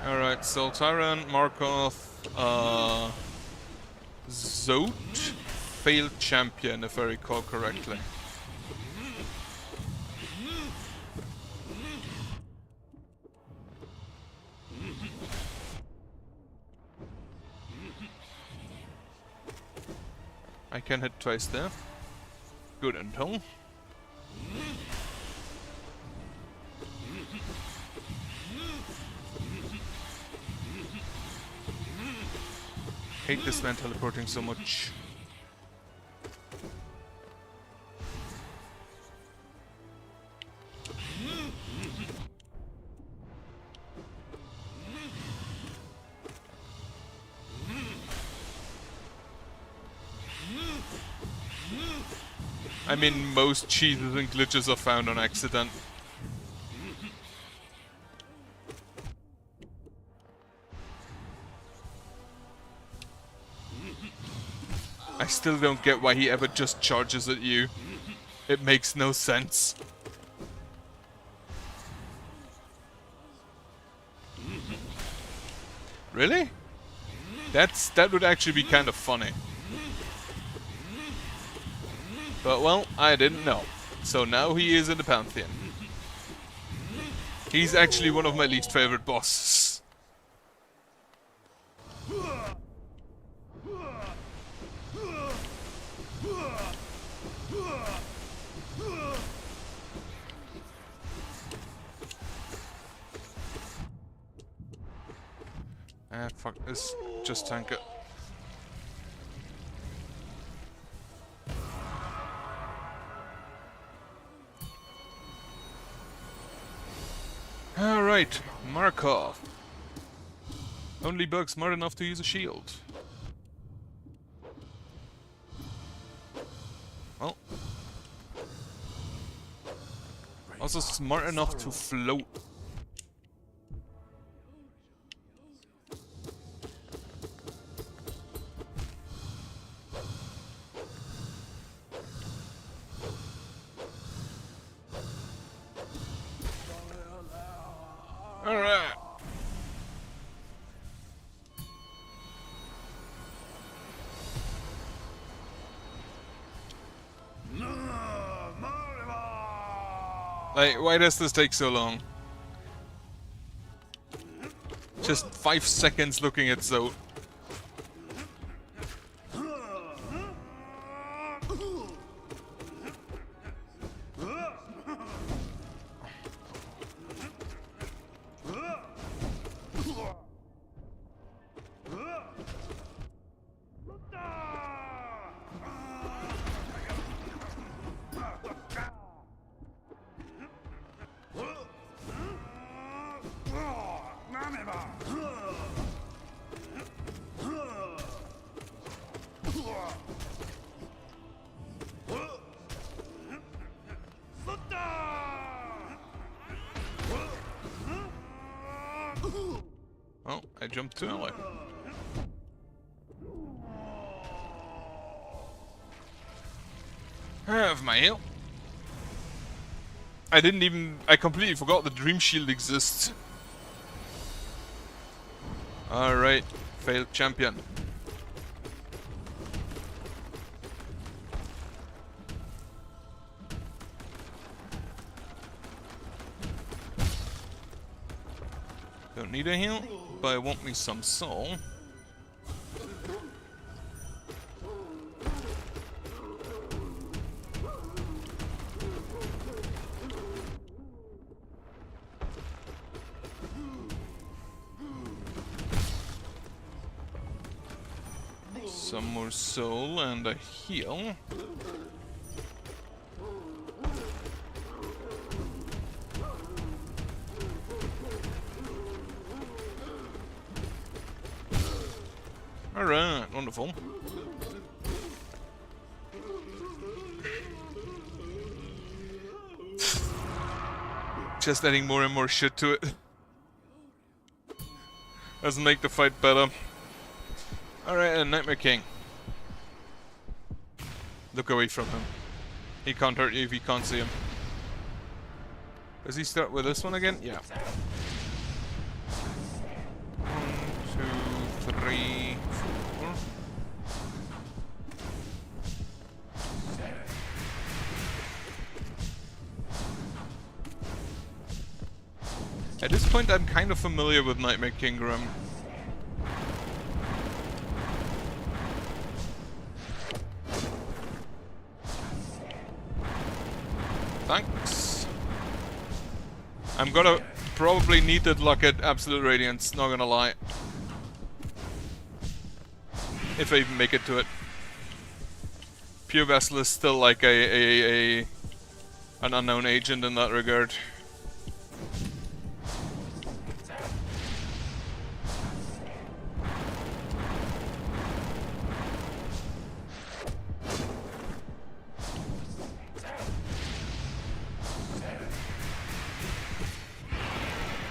Alright, so Tyrant, Markov, Zote, failed champion if I recall correctly. I can hit twice there. Good intel. Hate this man teleporting so much. I mean, most cheeses and glitches are found on accident. I still don't get why he ever just charges at you. It makes no sense. Really? That would actually be kind of funny. But well, I didn't know. So now he is in the Pantheon. He's actually one of my least favorite bosses. Ah, fuck this. Just tank it. Alright, Markov. Only bug smart enough to use a shield. Well. Also smart enough to float. Alright. Like, why does this take so long? Just 5 seconds looking at Zote. Oh, I jumped too early. I have my heal. I completely forgot the Dream Shield exists. Alright, failed champion. Don't need a heal, but I want me some soul. Some more soul and a heal. Alright, wonderful. Just adding more and more shit to it. Doesn't make the fight better. Alright, and Nightmare King. Look away from him. He can't hurt you if you can't see him. Does he start with this one again? Yeah. 1, 2, 3, 4. At this point, I'm kind of familiar with Nightmare Kingram. Thanks. I'm gonna probably need that luck at Absolute Radiance, not gonna lie. If I even make it to it. Pure Vessel is still like an unknown agent in that regard.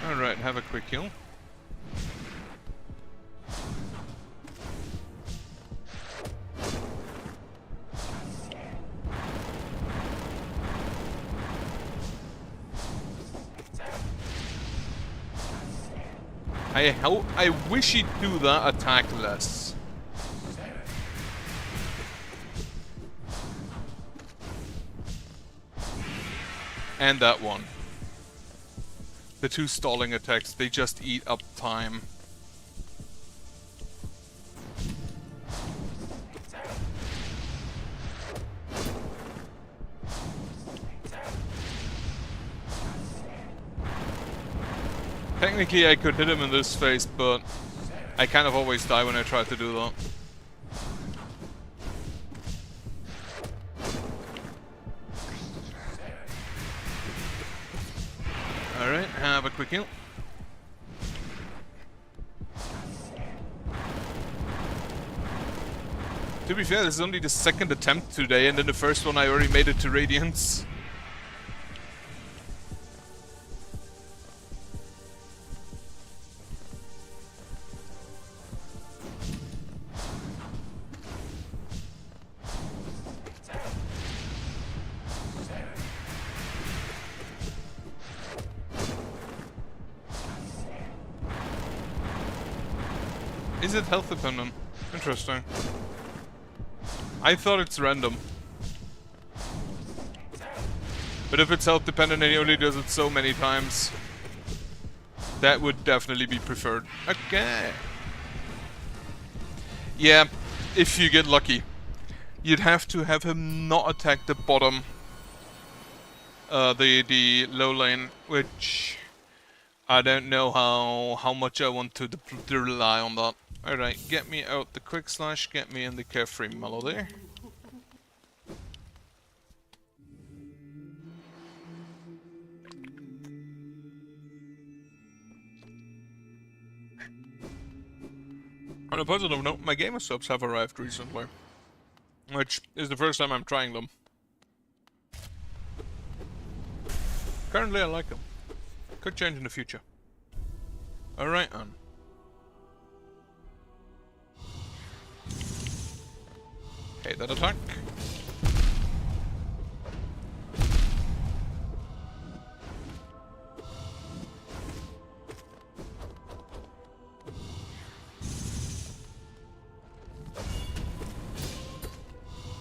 Alright, have a quick heal. I wish he'd do that attack less. And that one. The two stalling attacks, they just eat up time. Technically I could hit him in this phase, but I kind of always die when I try to do that. Alright, have a quick heal. To be fair, this is only the second attempt today, and then the first one I already made it to Radiance. Is it health dependent? Interesting. I thought it's random. But if it's health dependent and he only does it so many times, that would definitely be preferred. Okay. Yeah, if you get lucky. You'd have to have him not attack the bottom. The low lane, which I don't know how much I want to rely on that. Alright, get me out the quick slash, get me in the carefree melody. On a positive note, my gamer subs have arrived recently, which is the first time I'm trying them. Currently I like them. Could change in the future. Alright, Okay, that attack.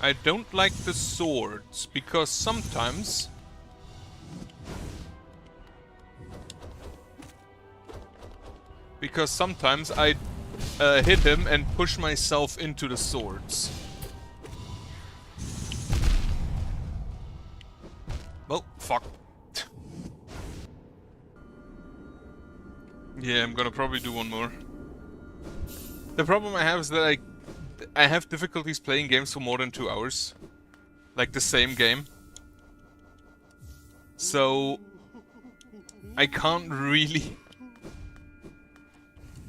I don't like the swords, because sometimes I hit him and push myself into the swords. Well, fuck. Yeah, I'm gonna probably do one more. The problem I have is that I have difficulties playing games for more than 2 hours. Like the same game. So I can't really...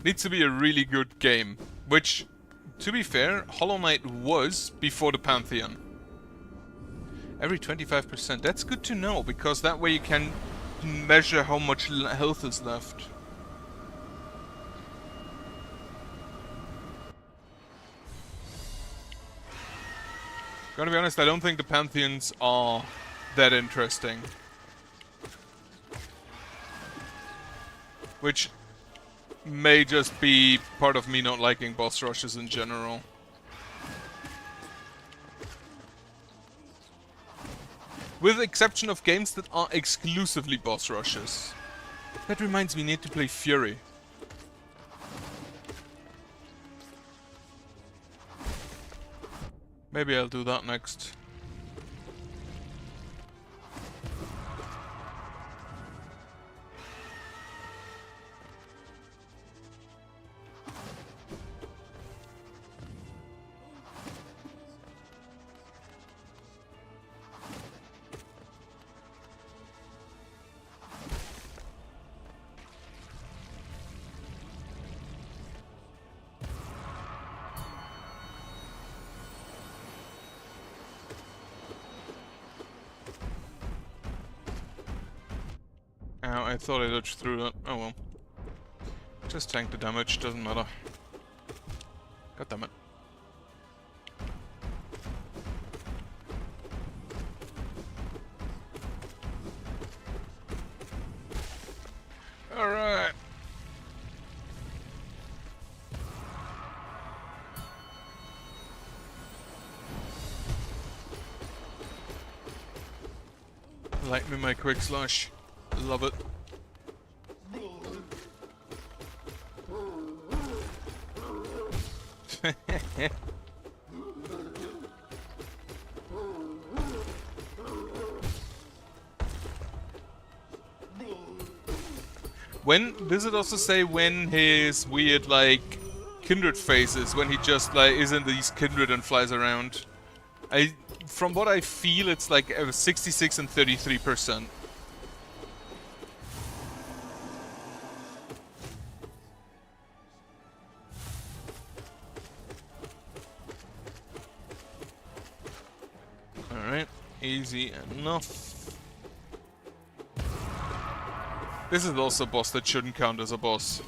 Needs to be a really good game. Which, to be fair, Hollow Knight was before the Pantheon. Every 25%. That's good to know, because that way you can measure how much health is left. Gotta be honest, I don't think the Pantheons are that interesting. Which may just be part of me not liking boss rushes in general. With the exception of games that are exclusively boss rushes. That reminds me, I need to play Fury. Maybe I'll do that next. Ow, I thought I dodged through that. Oh well. Just tank the damage, doesn't matter. God damn it. Alright. Like me my quick slash. Love it. When does it also say when his weird like kindred phases, when he just like is in these kindred and flies around? From what I feel, it's like 66 and 33%. Alright, easy enough. This is also a boss that shouldn't count as a boss.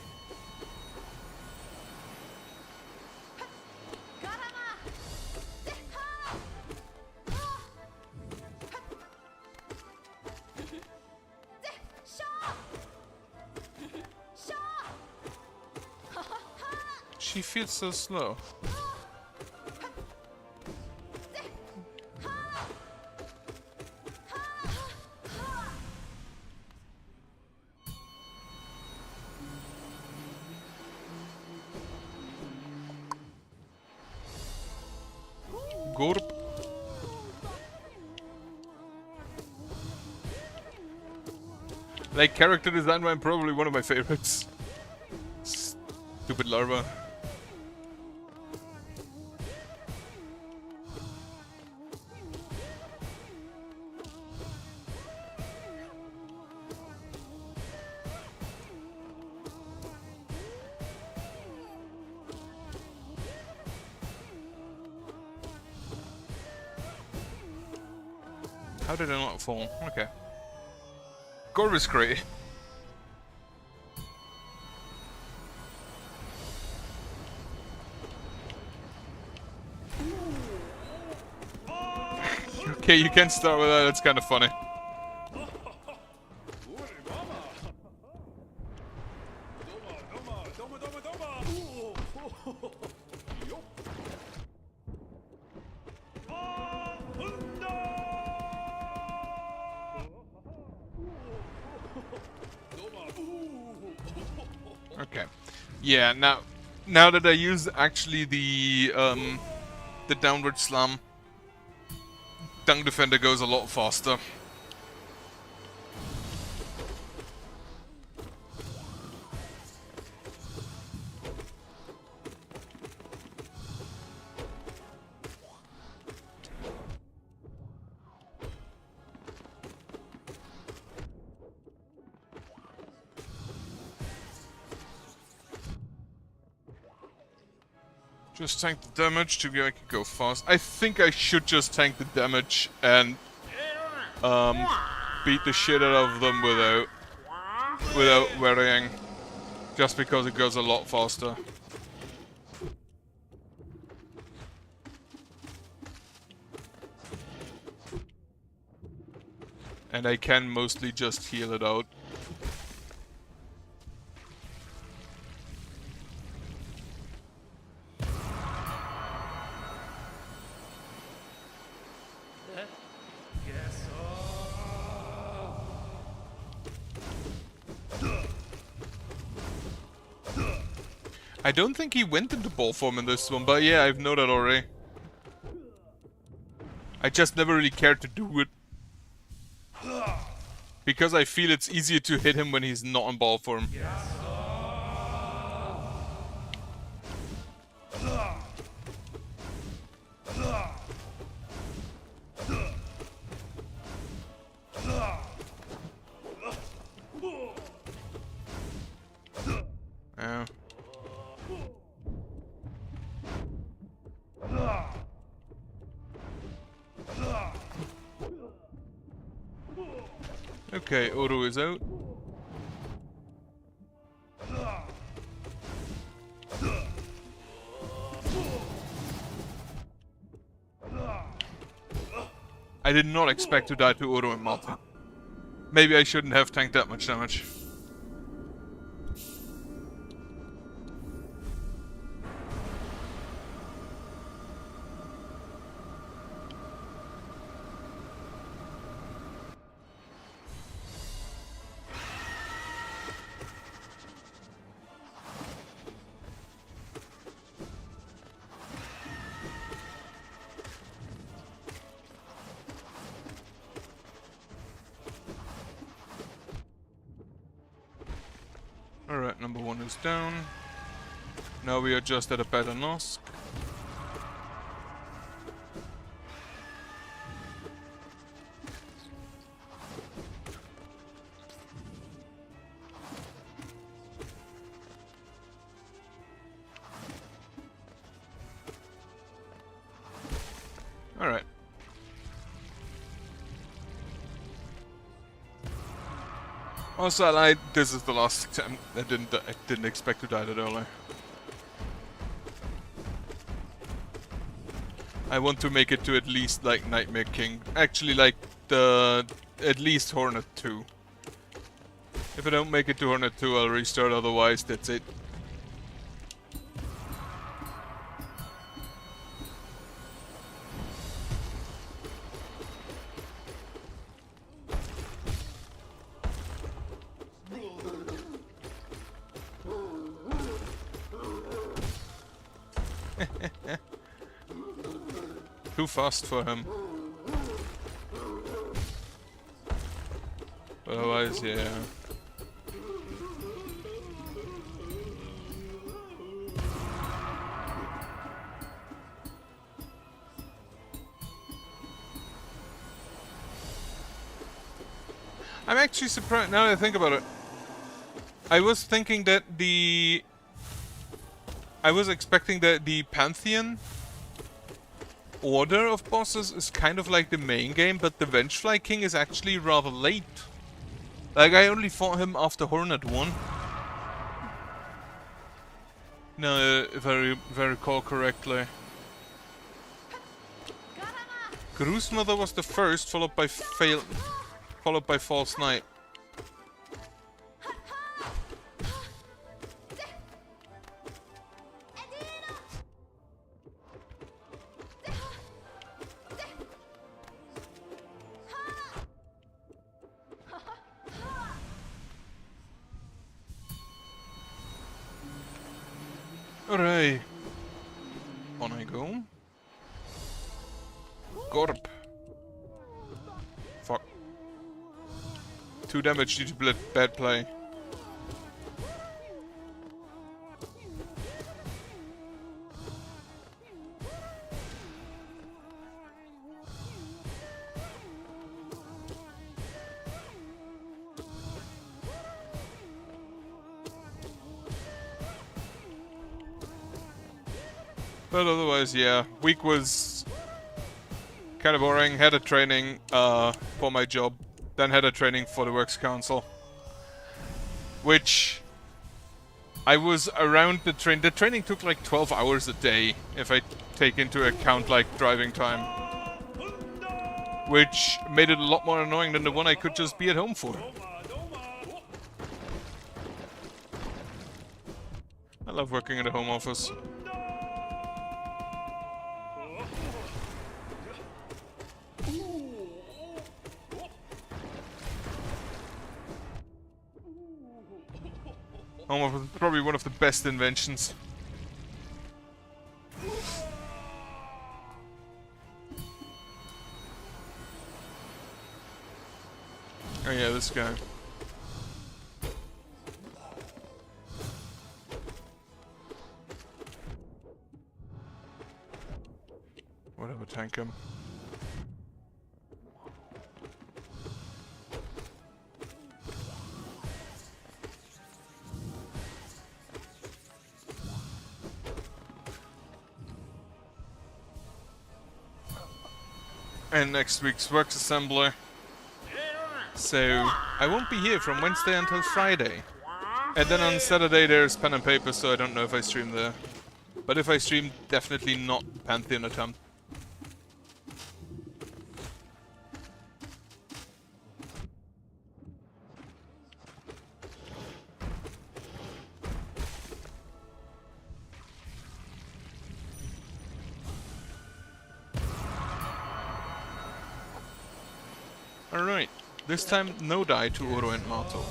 She feels so slow. Gorp. Like, character design wise, probably one of my favorites. Stupid larva. How did I not fall? Okay. Corvus Crate. Okay, you can start with that, that's kind of funny. Okay. Yeah, now that I use actually the downward slam, Dung Defender goes a lot faster. Just tank the damage to make it go fast. I think I should just tank the damage and beat the shit out of them without worrying. Just because it goes a lot faster. And I can mostly just heal it out. I don't think he went into ball form in this one, but yeah, I've known that already. I just never really cared to do it. Because I feel it's easier to hit him when he's not in ball form. Yeah. Okay, Odo is out. I did not expect to die to Odo and Malta. Maybe I shouldn't have tanked that much damage. Alright, number one is down. Now we are just at a better Nosk. Alright. Also, I lied. This is the last attempt. I didn't expect to die that early. I want to make it to at least like Nightmare King. Actually, like at least Hornet 2. If I don't make it to Hornet 2, I'll restart. Otherwise, that's it. Too fast for him. Otherwise, yeah. I'm actually surprised now that I think about it. I was thinking that I was expecting that the Pantheon order of bosses is kind of like the main game, but the Vengefly King is actually rather late. Like, I only fought him after Hornet 1. No, if I recall correctly. Gru's Mother was the first, followed by False Knight. Alright. On I go. Gorp. Fuck. 2 damage due to bad play. But otherwise, yeah, week was kind of boring. Had a training for my job, then had a training for the Works Council, which I was around the train. The training took like 12 hours a day, if I take into account like driving time, which made it a lot more annoying than the one I could just be at home for. I love working in the home office. Home office is probably one of the best inventions. Oh yeah, this guy. Whatever, tank him. And next week's Works Assembly. So, I won't be here from Wednesday until Friday. And then on Saturday there's pen and paper, so I don't know if I stream there. But if I stream, definitely not Pantheon attempt. Alright, this time no die to Oro and Mato.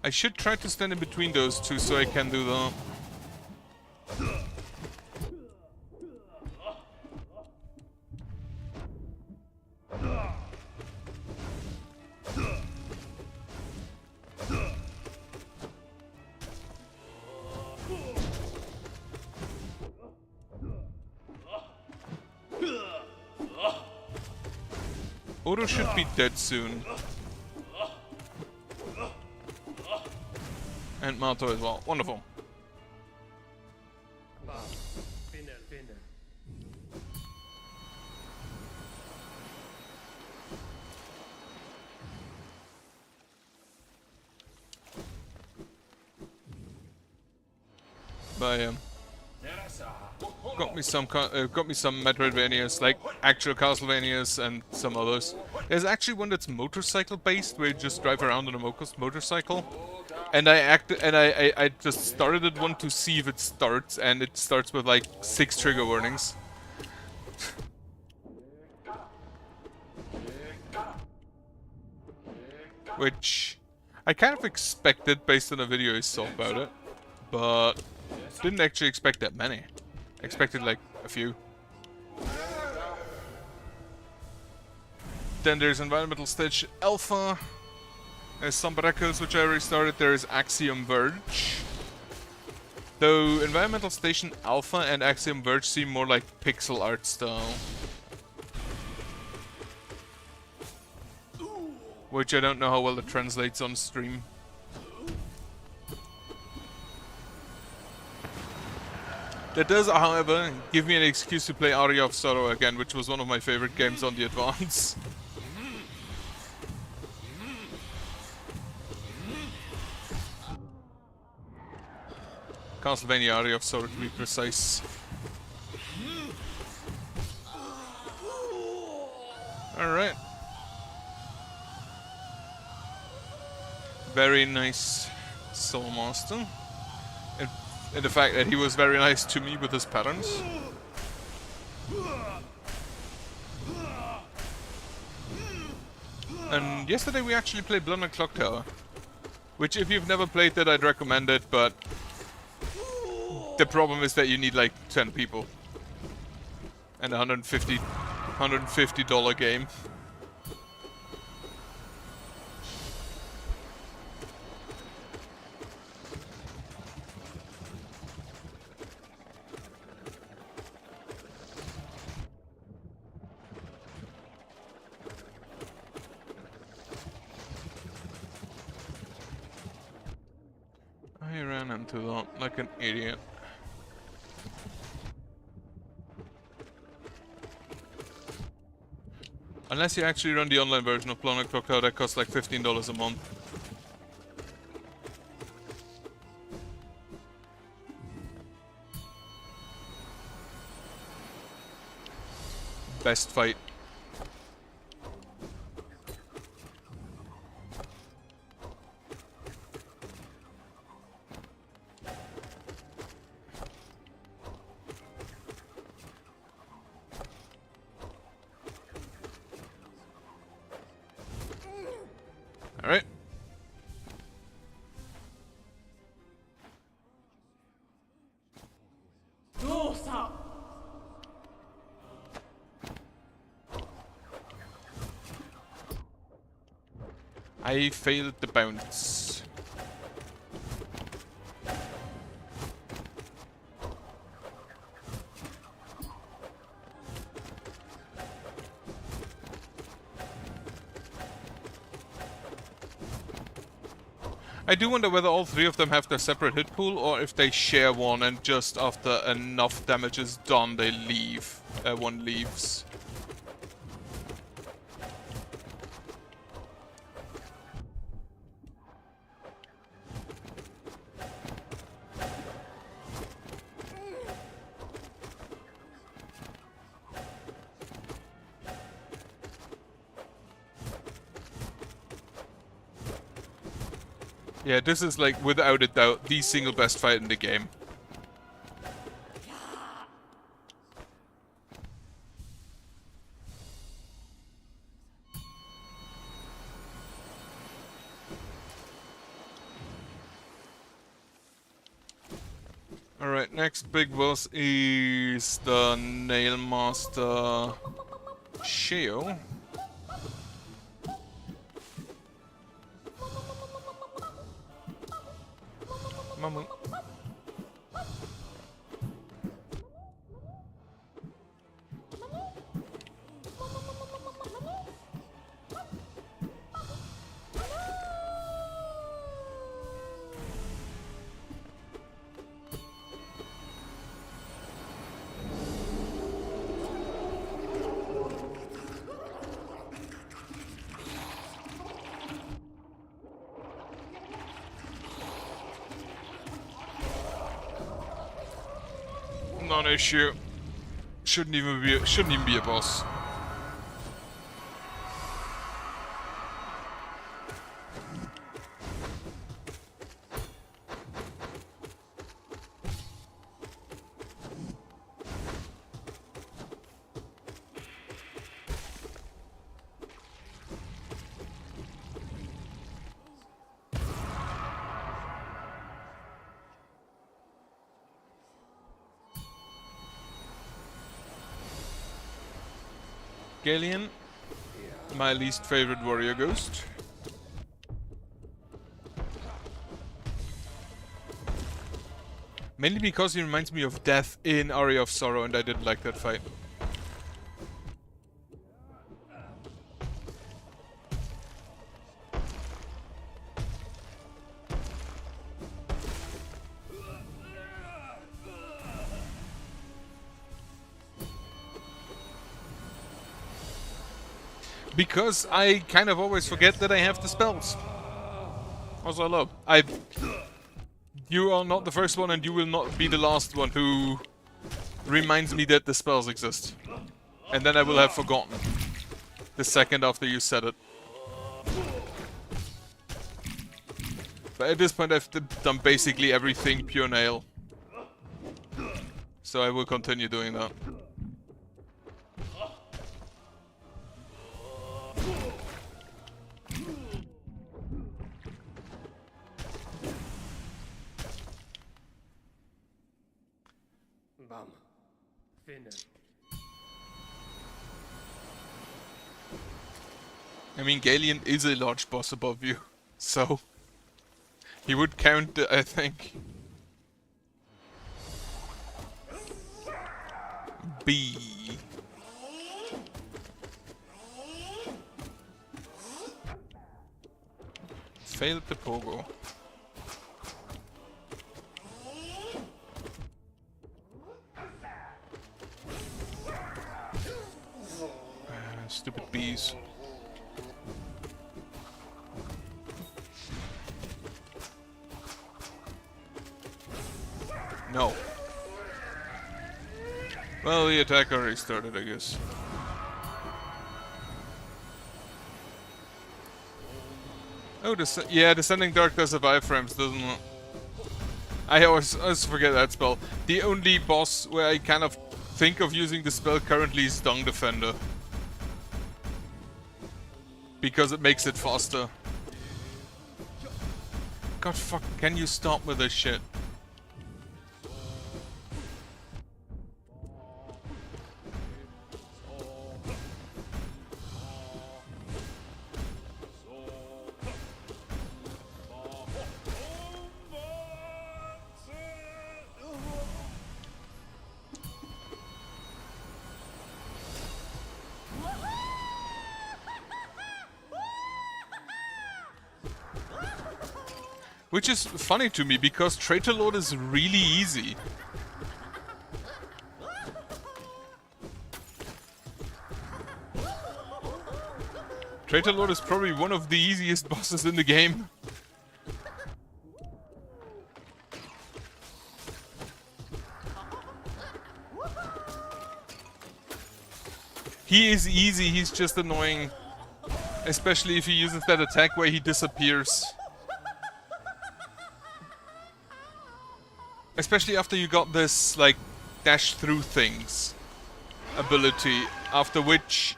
I should try to stand in between those two so I can do the... Oro should be dead soon. And Mato as well. Wonderful. But got me some Metroidvanias, like actual Castlevanias and some others. There's actually one that's motorcycle based, where you just drive around on a motorcycle. And I just started at one to see if it starts, and it starts with like 6 trigger warnings. Which I kind of expected based on a video I saw about it, but didn't actually expect that many. Expected like a few. Then there's Environmental Stage Alpha, There's some Brackles which I already started. There's Axiom Verge. Though Environmental Station Alpha and Axiom Verge seem more like pixel art style. Which I don't know how well it translates on stream. That does, however, give me an excuse to play Aria of Sorrow again, which was one of my favorite games on the Advance. Castlevania Aria of Sorrow, to be precise. Alright. Very nice Soul Master. And the fact that he was very nice to me with his patterns. And yesterday we actually played Blood and Clock Tower. Which, if you've never played that, I'd recommend it, but the problem is that you need like 10 people. And a $150 game. I ran into that like an idiot. Unless you actually run the online version of Planet Clock Tower, that costs like $15 a month. Best fight. Alright. I failed the bounce. I do wonder whether all three of them have their separate hit pool, or if they share one and just after enough damage is done, they leave. One leaves. Yeah, this is like, without a doubt, the single best fight in the game. Alright, next big boss is the Nail Master Sheo. Mama. Non-issue. Shouldn't even be a boss. Galleon, my least favorite warrior ghost. Mainly because he reminds me of Death in Aria of Sorrow, and I didn't like that fight. Because I kind of always forget that I have the spells. Also, hello. You are not the first one, and you will not be the last one who reminds me that the spells exist. And then I will have forgotten the second after you said it. But at this point I've done basically everything pure nail. So I will continue doing that. I mean, Galeon is a large boss above you, so he would count, I think. B. Failed the pogo. Stupid bees. No. Well, the attack already started, I guess. Oh, yeah, Descending Dark does have iframes, doesn't it? I always forget that spell. The only boss where I kind of think of using the spell currently is Dung Defender. Because it makes it faster. God fuck, can you stop with this shit? Which is funny to me, because Traitor Lord is really easy. Traitor Lord is probably one of the easiest bosses in the game. He is easy, he's just annoying. Especially if he uses that attack where he disappears. Especially after you got this, like, dash through things ability, after which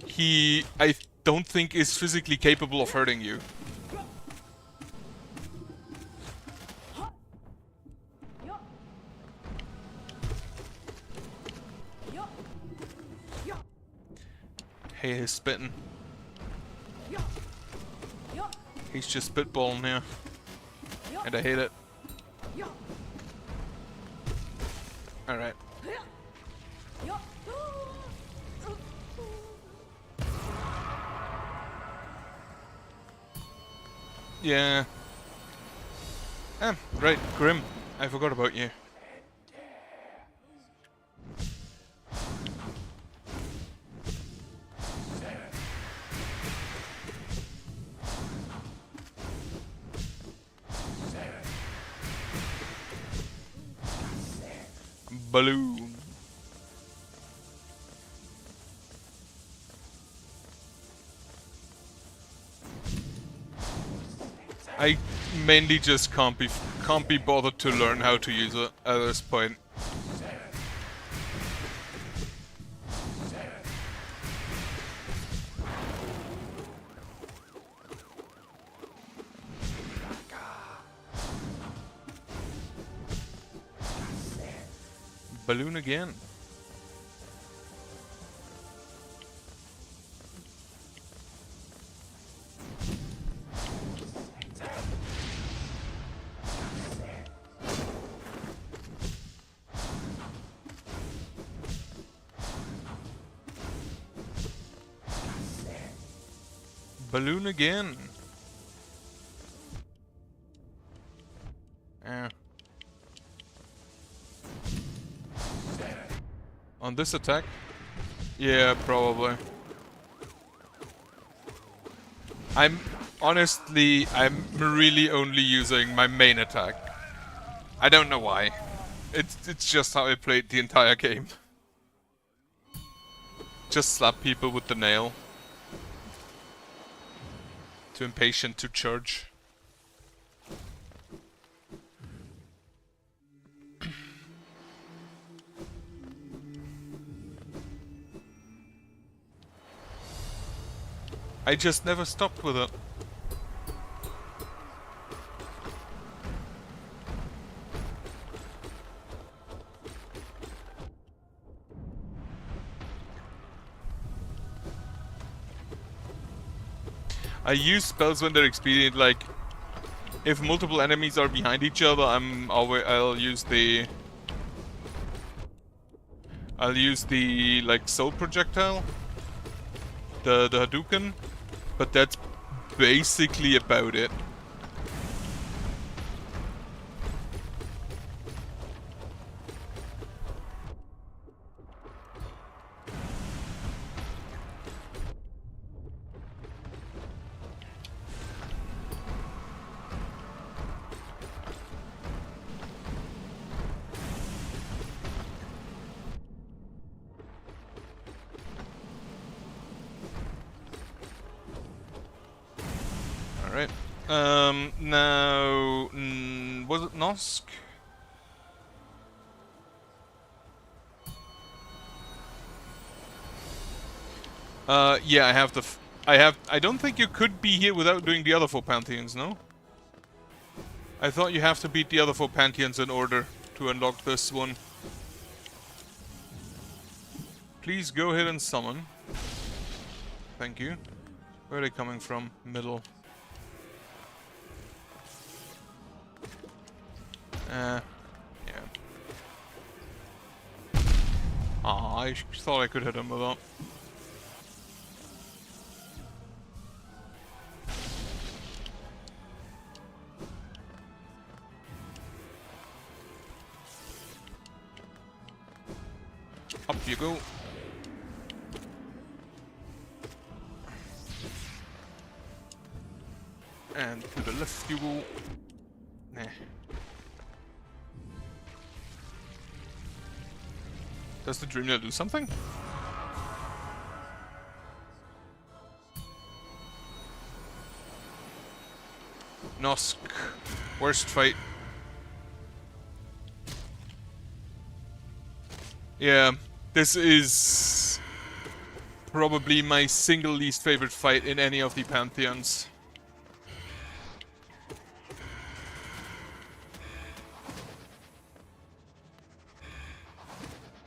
he, I don't think, is physically capable of hurting you. Hey, he's spitting. He's just spitballing here. And I hate it. Alright. Yeah. Ah, right, Grim. I forgot about you. Balloon. I mainly just can't be bothered to learn how to use it at this point. Balloon again. Balloon again. On this attack? Yeah, probably. I'm really only using my main attack. I don't know why. It's just how I played the entire game. Just slap people with the nail. Too impatient to charge. I just never stopped with it. I use spells when they're expedient, like if multiple enemies are behind each other, I'll use the like soul projectile, the Hadouken, but that's basically about it. Alright. Now... was it Nosk? Yeah, I have the... I don't think you could be here without doing the other 4 Pantheons, no? I thought you have to beat the other 4 Pantheons in order to unlock this one. Please go ahead and summon. Thank you. Where are they coming from? Middle. Yeah. Aw, I thought I could hit him with that. Up you go. And to the left you go. Nah. Does the Dreamnail do something? Nosk. Worst fight. Yeah, this is probably my single least favorite fight in any of the Pantheons.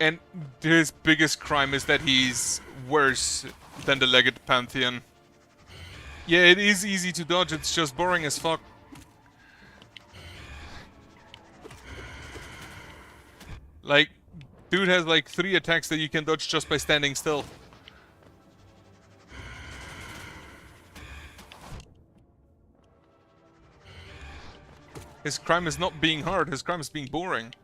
And his biggest crime is that he's worse than the Legged Pantheon. Yeah, it is easy to dodge, it's just boring as fuck. Like, dude has like 3 attacks that you can dodge just by standing still. His crime is not being hard, his crime is being boring.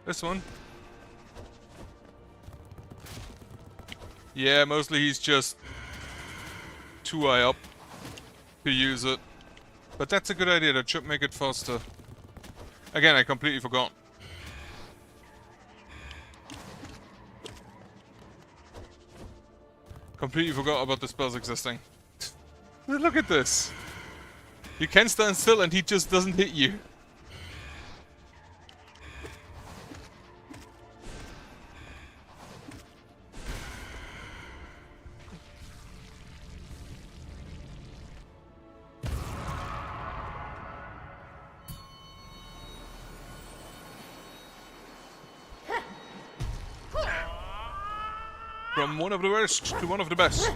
This one. Yeah, mostly he's just too high up to use it. But that's a good idea, that should make it faster. Again, I completely forgot. Completely forgot about the spells existing. Look at this! You can stand still and he just doesn't hit you. From one of the worst to one of the best.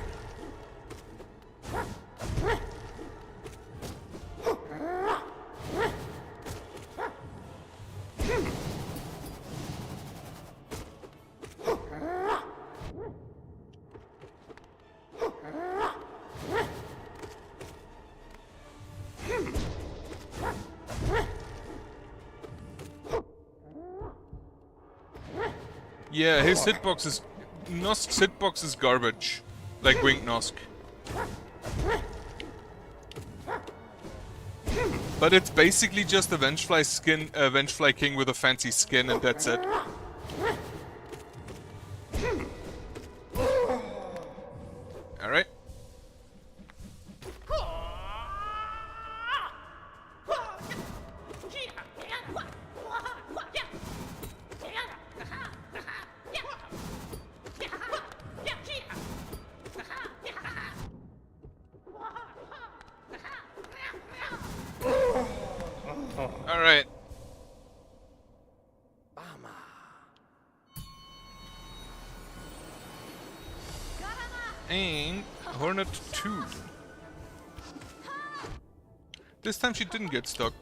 Yeah, his hitbox is... Nosk's hitbox is garbage. Like Winged Nosk. But it's basically just a Vengefly skin, Vengefly King with a fancy skin, and that's it. Alright. Alright. And Hornet 2. This time she didn't get stuck.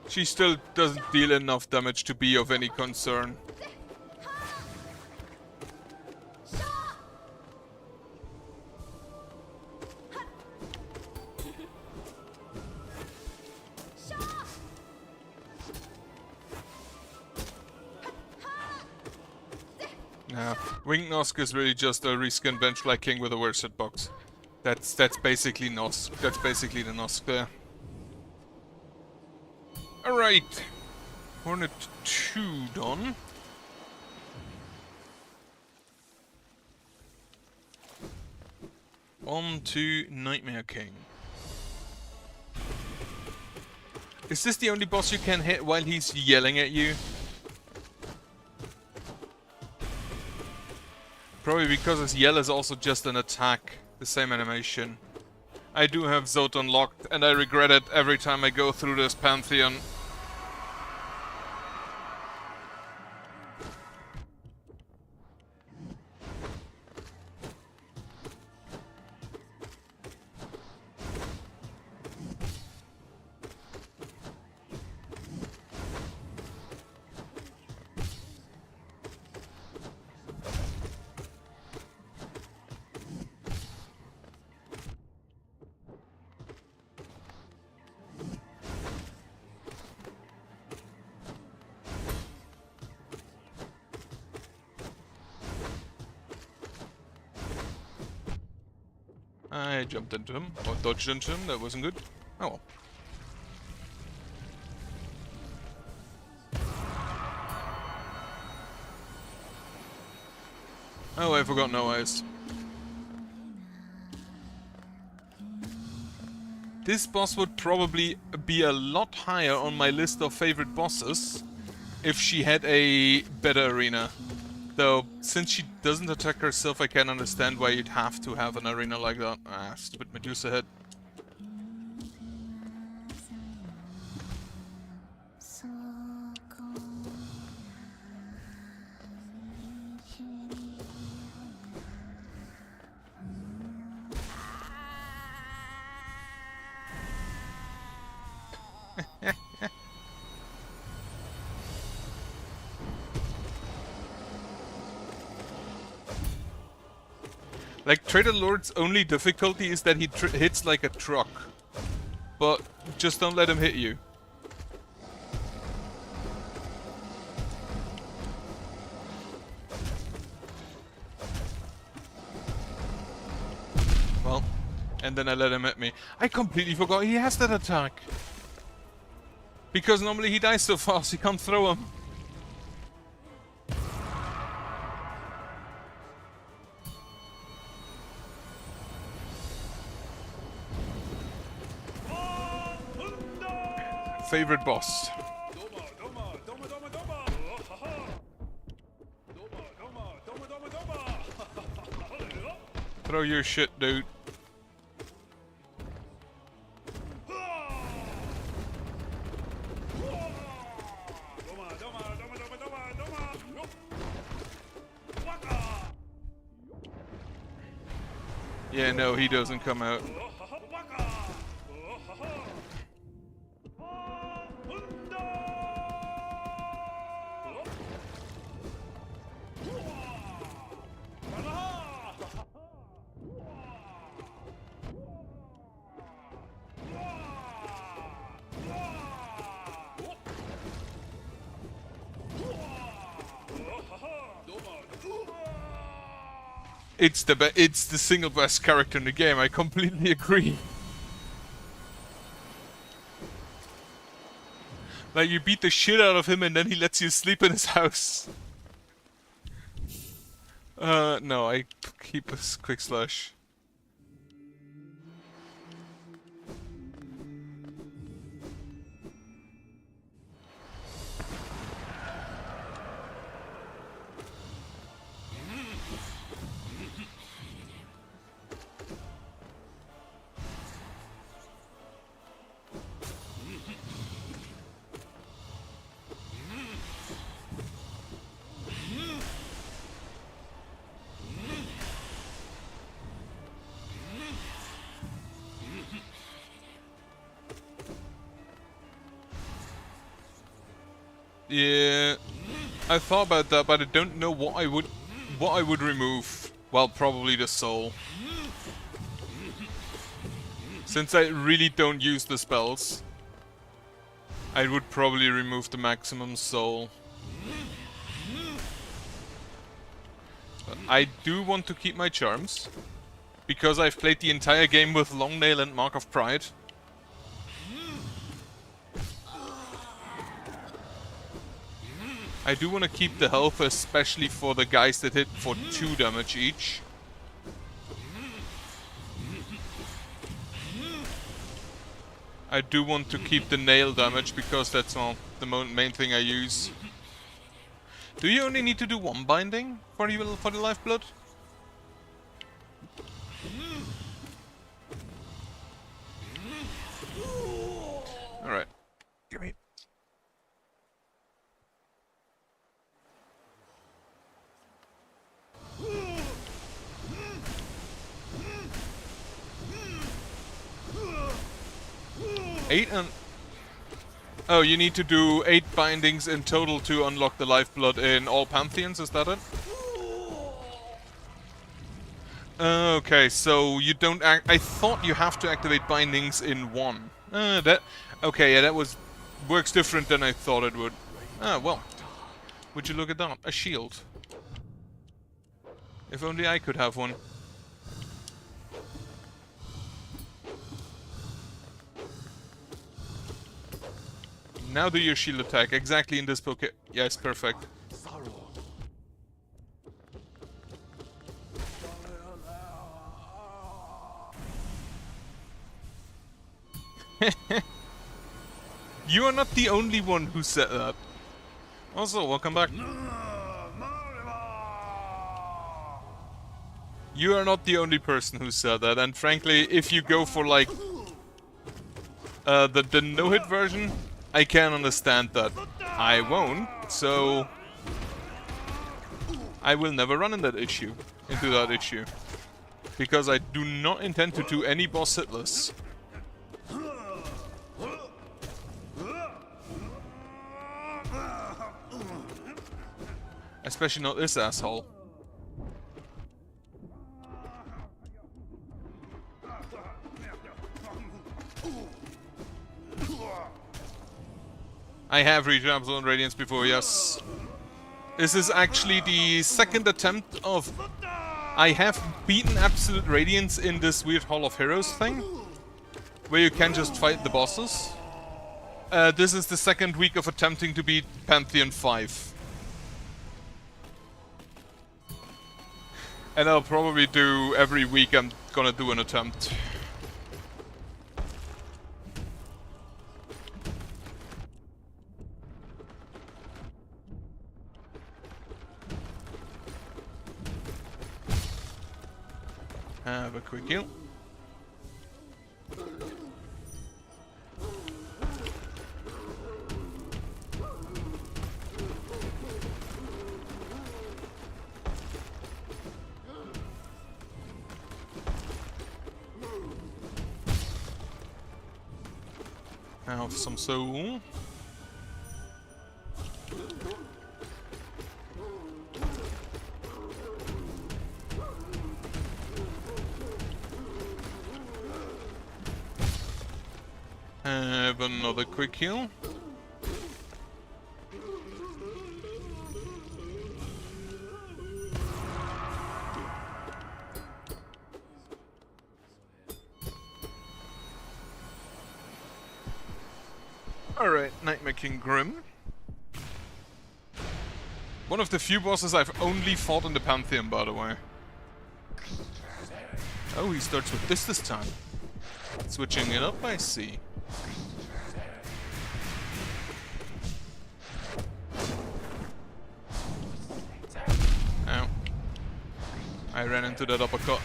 She still doesn't deal enough damage to be of any concern. Yeah, Winged Nosk is really just a reskinned Vengefly King with a worse hitbox. That's basically Nosk. That's basically the Nosk there. Alright. Hornet 2 done. On to Nightmare King. Is this the only boss you can hit while he's yelling at you? Probably because his yell is also just an attack, the same animation. I do have Zod unlocked, and I regret it every time I go through this Pantheon. I jumped into him, or dodged into him, that wasn't good. Oh well. Oh, I forgot No Eyes. This boss would probably be a lot higher on my list of favorite bosses if she had a better arena. Though, since she doesn't attack herself, I can understand why you'd have to have an arena like that. Ah, stupid Medusa head. Like, Trader Lord's only difficulty is that he hits like a truck. But just don't let him hit you. Well, and then I let him hit me. I completely forgot he has that attack. Because normally he dies so fast, you can't throw him. Favorite boss. Throw your shit, dude. Yeah, no, he doesn't come out. It's the single best character in the game. I completely agree. Like, you beat the shit out of him and then he lets you sleep in his house. No, I keep a quick slash. Yeah, I thought about that, but I don't know what I would remove. Well, probably the soul. Since I really don't use the spells, I would probably remove the maximum soul. But I do want to keep my charms, because I've played the entire game with Longnail and Mark of Pride. I do want to keep the health, especially for the guys that hit for 2 damage each. I do want to keep the nail damage, because that's the main thing I use. Do you only need to do 1 binding for the lifeblood? Alright. Give me. Oh, you need to do 8 bindings in total to unlock the lifeblood in all Pantheons, is that it? Okay, so you don't I thought you have to activate bindings in 1. Okay, yeah, that works different than I thought it would. Ah, well. Would you look at that? A shield. If only I could have one. Now do your shield attack, exactly in this poke. Yes, perfect. You are not the only one who said that. Also, welcome back. You are not the only person who said that, and frankly, if you go for like the no-hit version, I can understand that. I won't, so I will never run into that issue. Because I do not intend to do any boss hitless. Especially not this asshole. I have reached Absolute Radiance before, yes. This is actually the second attempt of... I have beaten Absolute Radiance in this weird Hall of Heroes thing, where you can just fight the bosses. This is the second week of attempting to beat Pantheon 5. And I'll probably do every week I'm gonna do an attempt. Have a quick heal. Have some soul. Have another quick heal. Alright, Nightmare King Grim. One of the few bosses I've only fought in the Pantheon, by the way. Oh, he starts with this time. Switching it up, I see. Ow. I ran into that uppercut.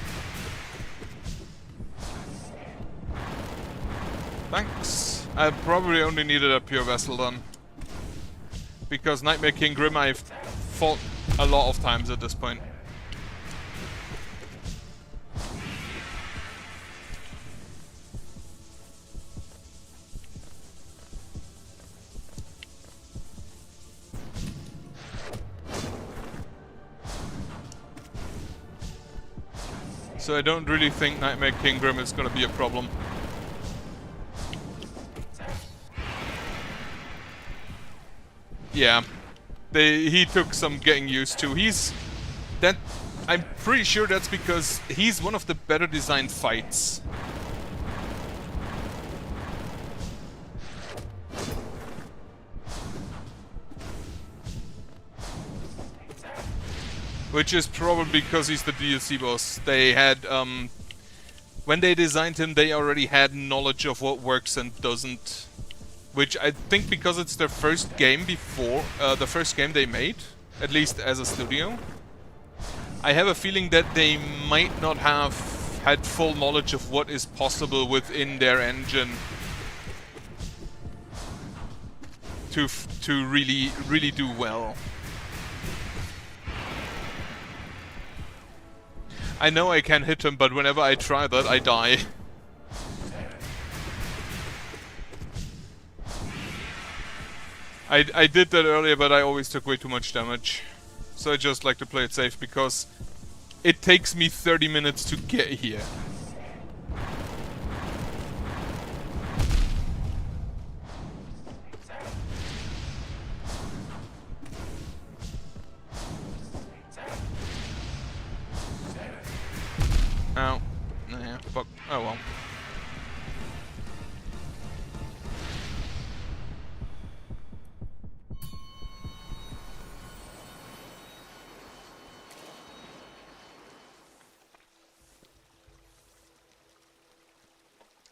Thanks. I probably only needed a pure vessel then. Because Nightmare King Grim I've fought a lot of times at this point. So I don't really think Nightmare King Grim is gonna be a problem. Yeah, he took some getting used to. I'm pretty sure that's because he's one of the better designed fights. Which is probably because he's the DLC boss. They had, when they designed him, they already had knowledge of what works and doesn't. Which I think because it's their first game before, the first game they made, at least as a studio, I have a feeling that they might not have had full knowledge of what is possible within their engine to really do well. I know I can hit him, but whenever I try that, I die. I did that earlier, but I always took way too much damage. So I just like to play it safe, because it takes me 30 minutes to get here. Ow. Nah, fuck. Oh well.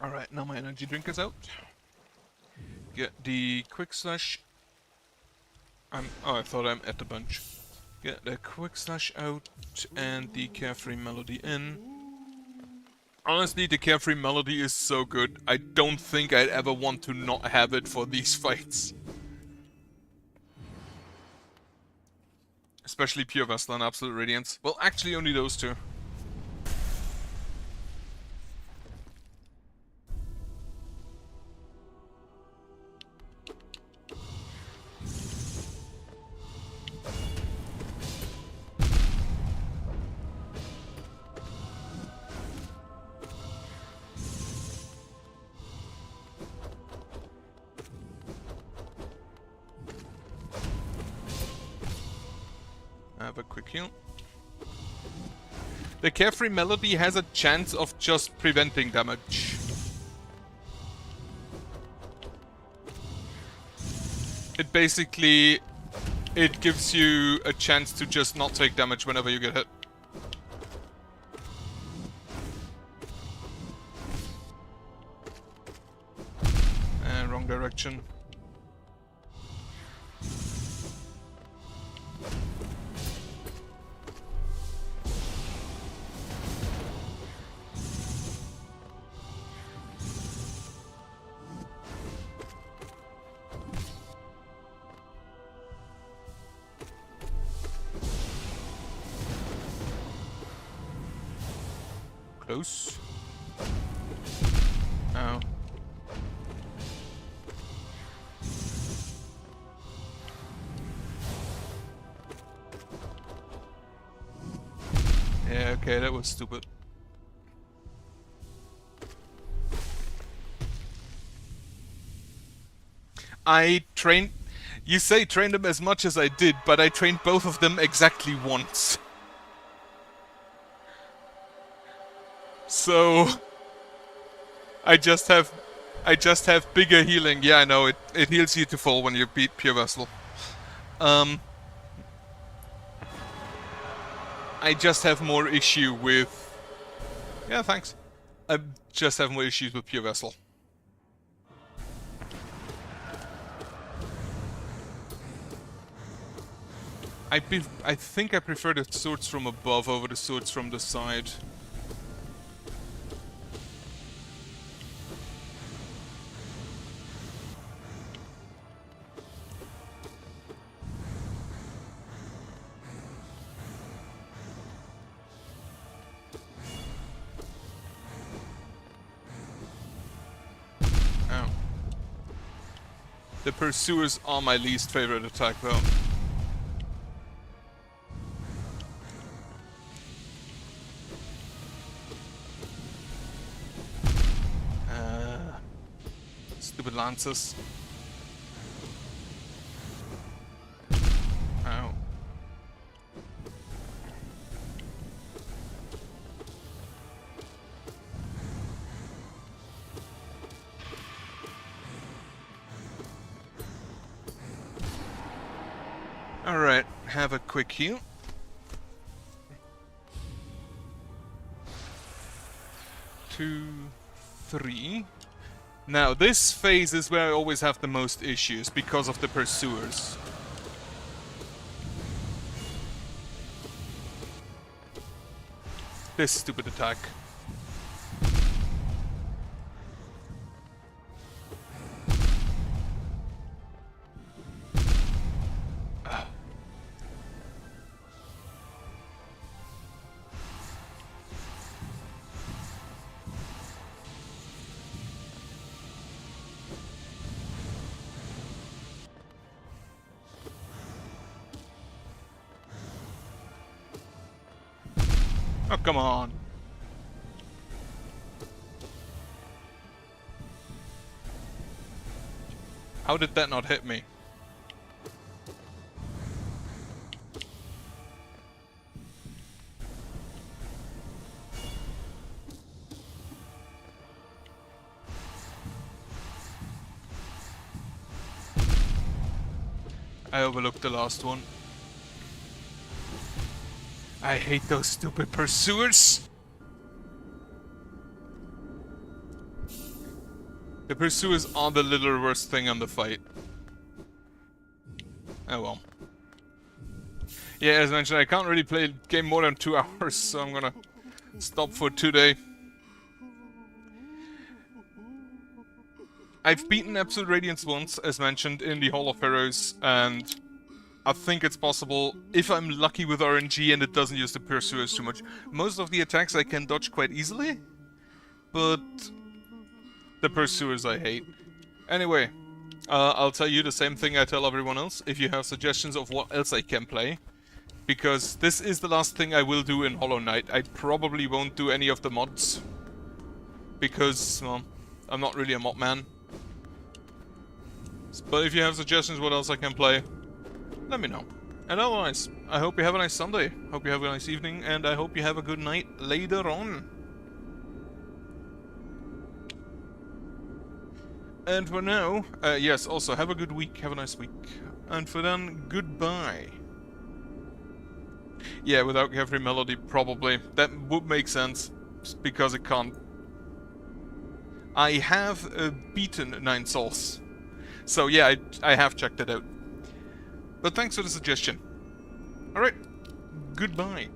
Alright, now my energy drink is out. Get the quick slash. Oh, I thought I'm at the bunch. Get the quick slash out and the carefree melody in. Honestly, the carefree melody is so good. I don't think I'd ever want to not have it for these fights. Especially Pure Vestal and Absolute Radiance. Well, actually only those two. Have a quick heal. The carefree melody has a chance of just preventing damage. It basically, it gives you a chance to just not take damage whenever you get hit. Wrong direction. Close. Oh. Yeah, okay, that was stupid. I trained... You say trained them as much as I did, but I trained both of them exactly once. So... I just have bigger healing. Yeah, I know, it heals you to full when you beat Pure Vessel. I just have more issue with... Yeah, thanks. I just have more issues with Pure Vessel. I think I prefer the swords from above over the swords from the side. Oh. The Pursuers are my least favorite attack though. Stupid lances. Ow. Alright, have a quick heal. Two, three. Now, this phase is where I always have the most issues, because of the Pursuers. This stupid attack. Oh, come on. How did that not hit me? I overlooked the last one. I hate those stupid Pursuers! The Pursuers are the little worst thing on the fight. Oh well. Yeah, as mentioned, I can't really play the game more than 2 hours, so I'm gonna stop for today. I've beaten Absolute Radiance once, as mentioned, in the Hall of Heroes, and I think it's possible, if I'm lucky with RNG and it doesn't use the Pursuers too much. Most of the attacks I can dodge quite easily, but the Pursuers I hate. Anyway, I'll tell you the same thing I tell everyone else, if you have suggestions of what else I can play. Because this is the last thing I will do in Hollow Knight. I probably won't do any of the mods. Because, well, I'm not really a mod man. But if you have suggestions what else I can play, let me know. And otherwise, I hope you have a nice Sunday, hope you have a nice evening, and I hope you have a good night later on. And for now, yes, also have a good week, have a nice week. And for then, goodbye. Yeah, without every melody, probably. That would make sense, because it can't. I have beaten 9 souls. So yeah, I have checked it out. But thanks for the suggestion. Alright, goodbye.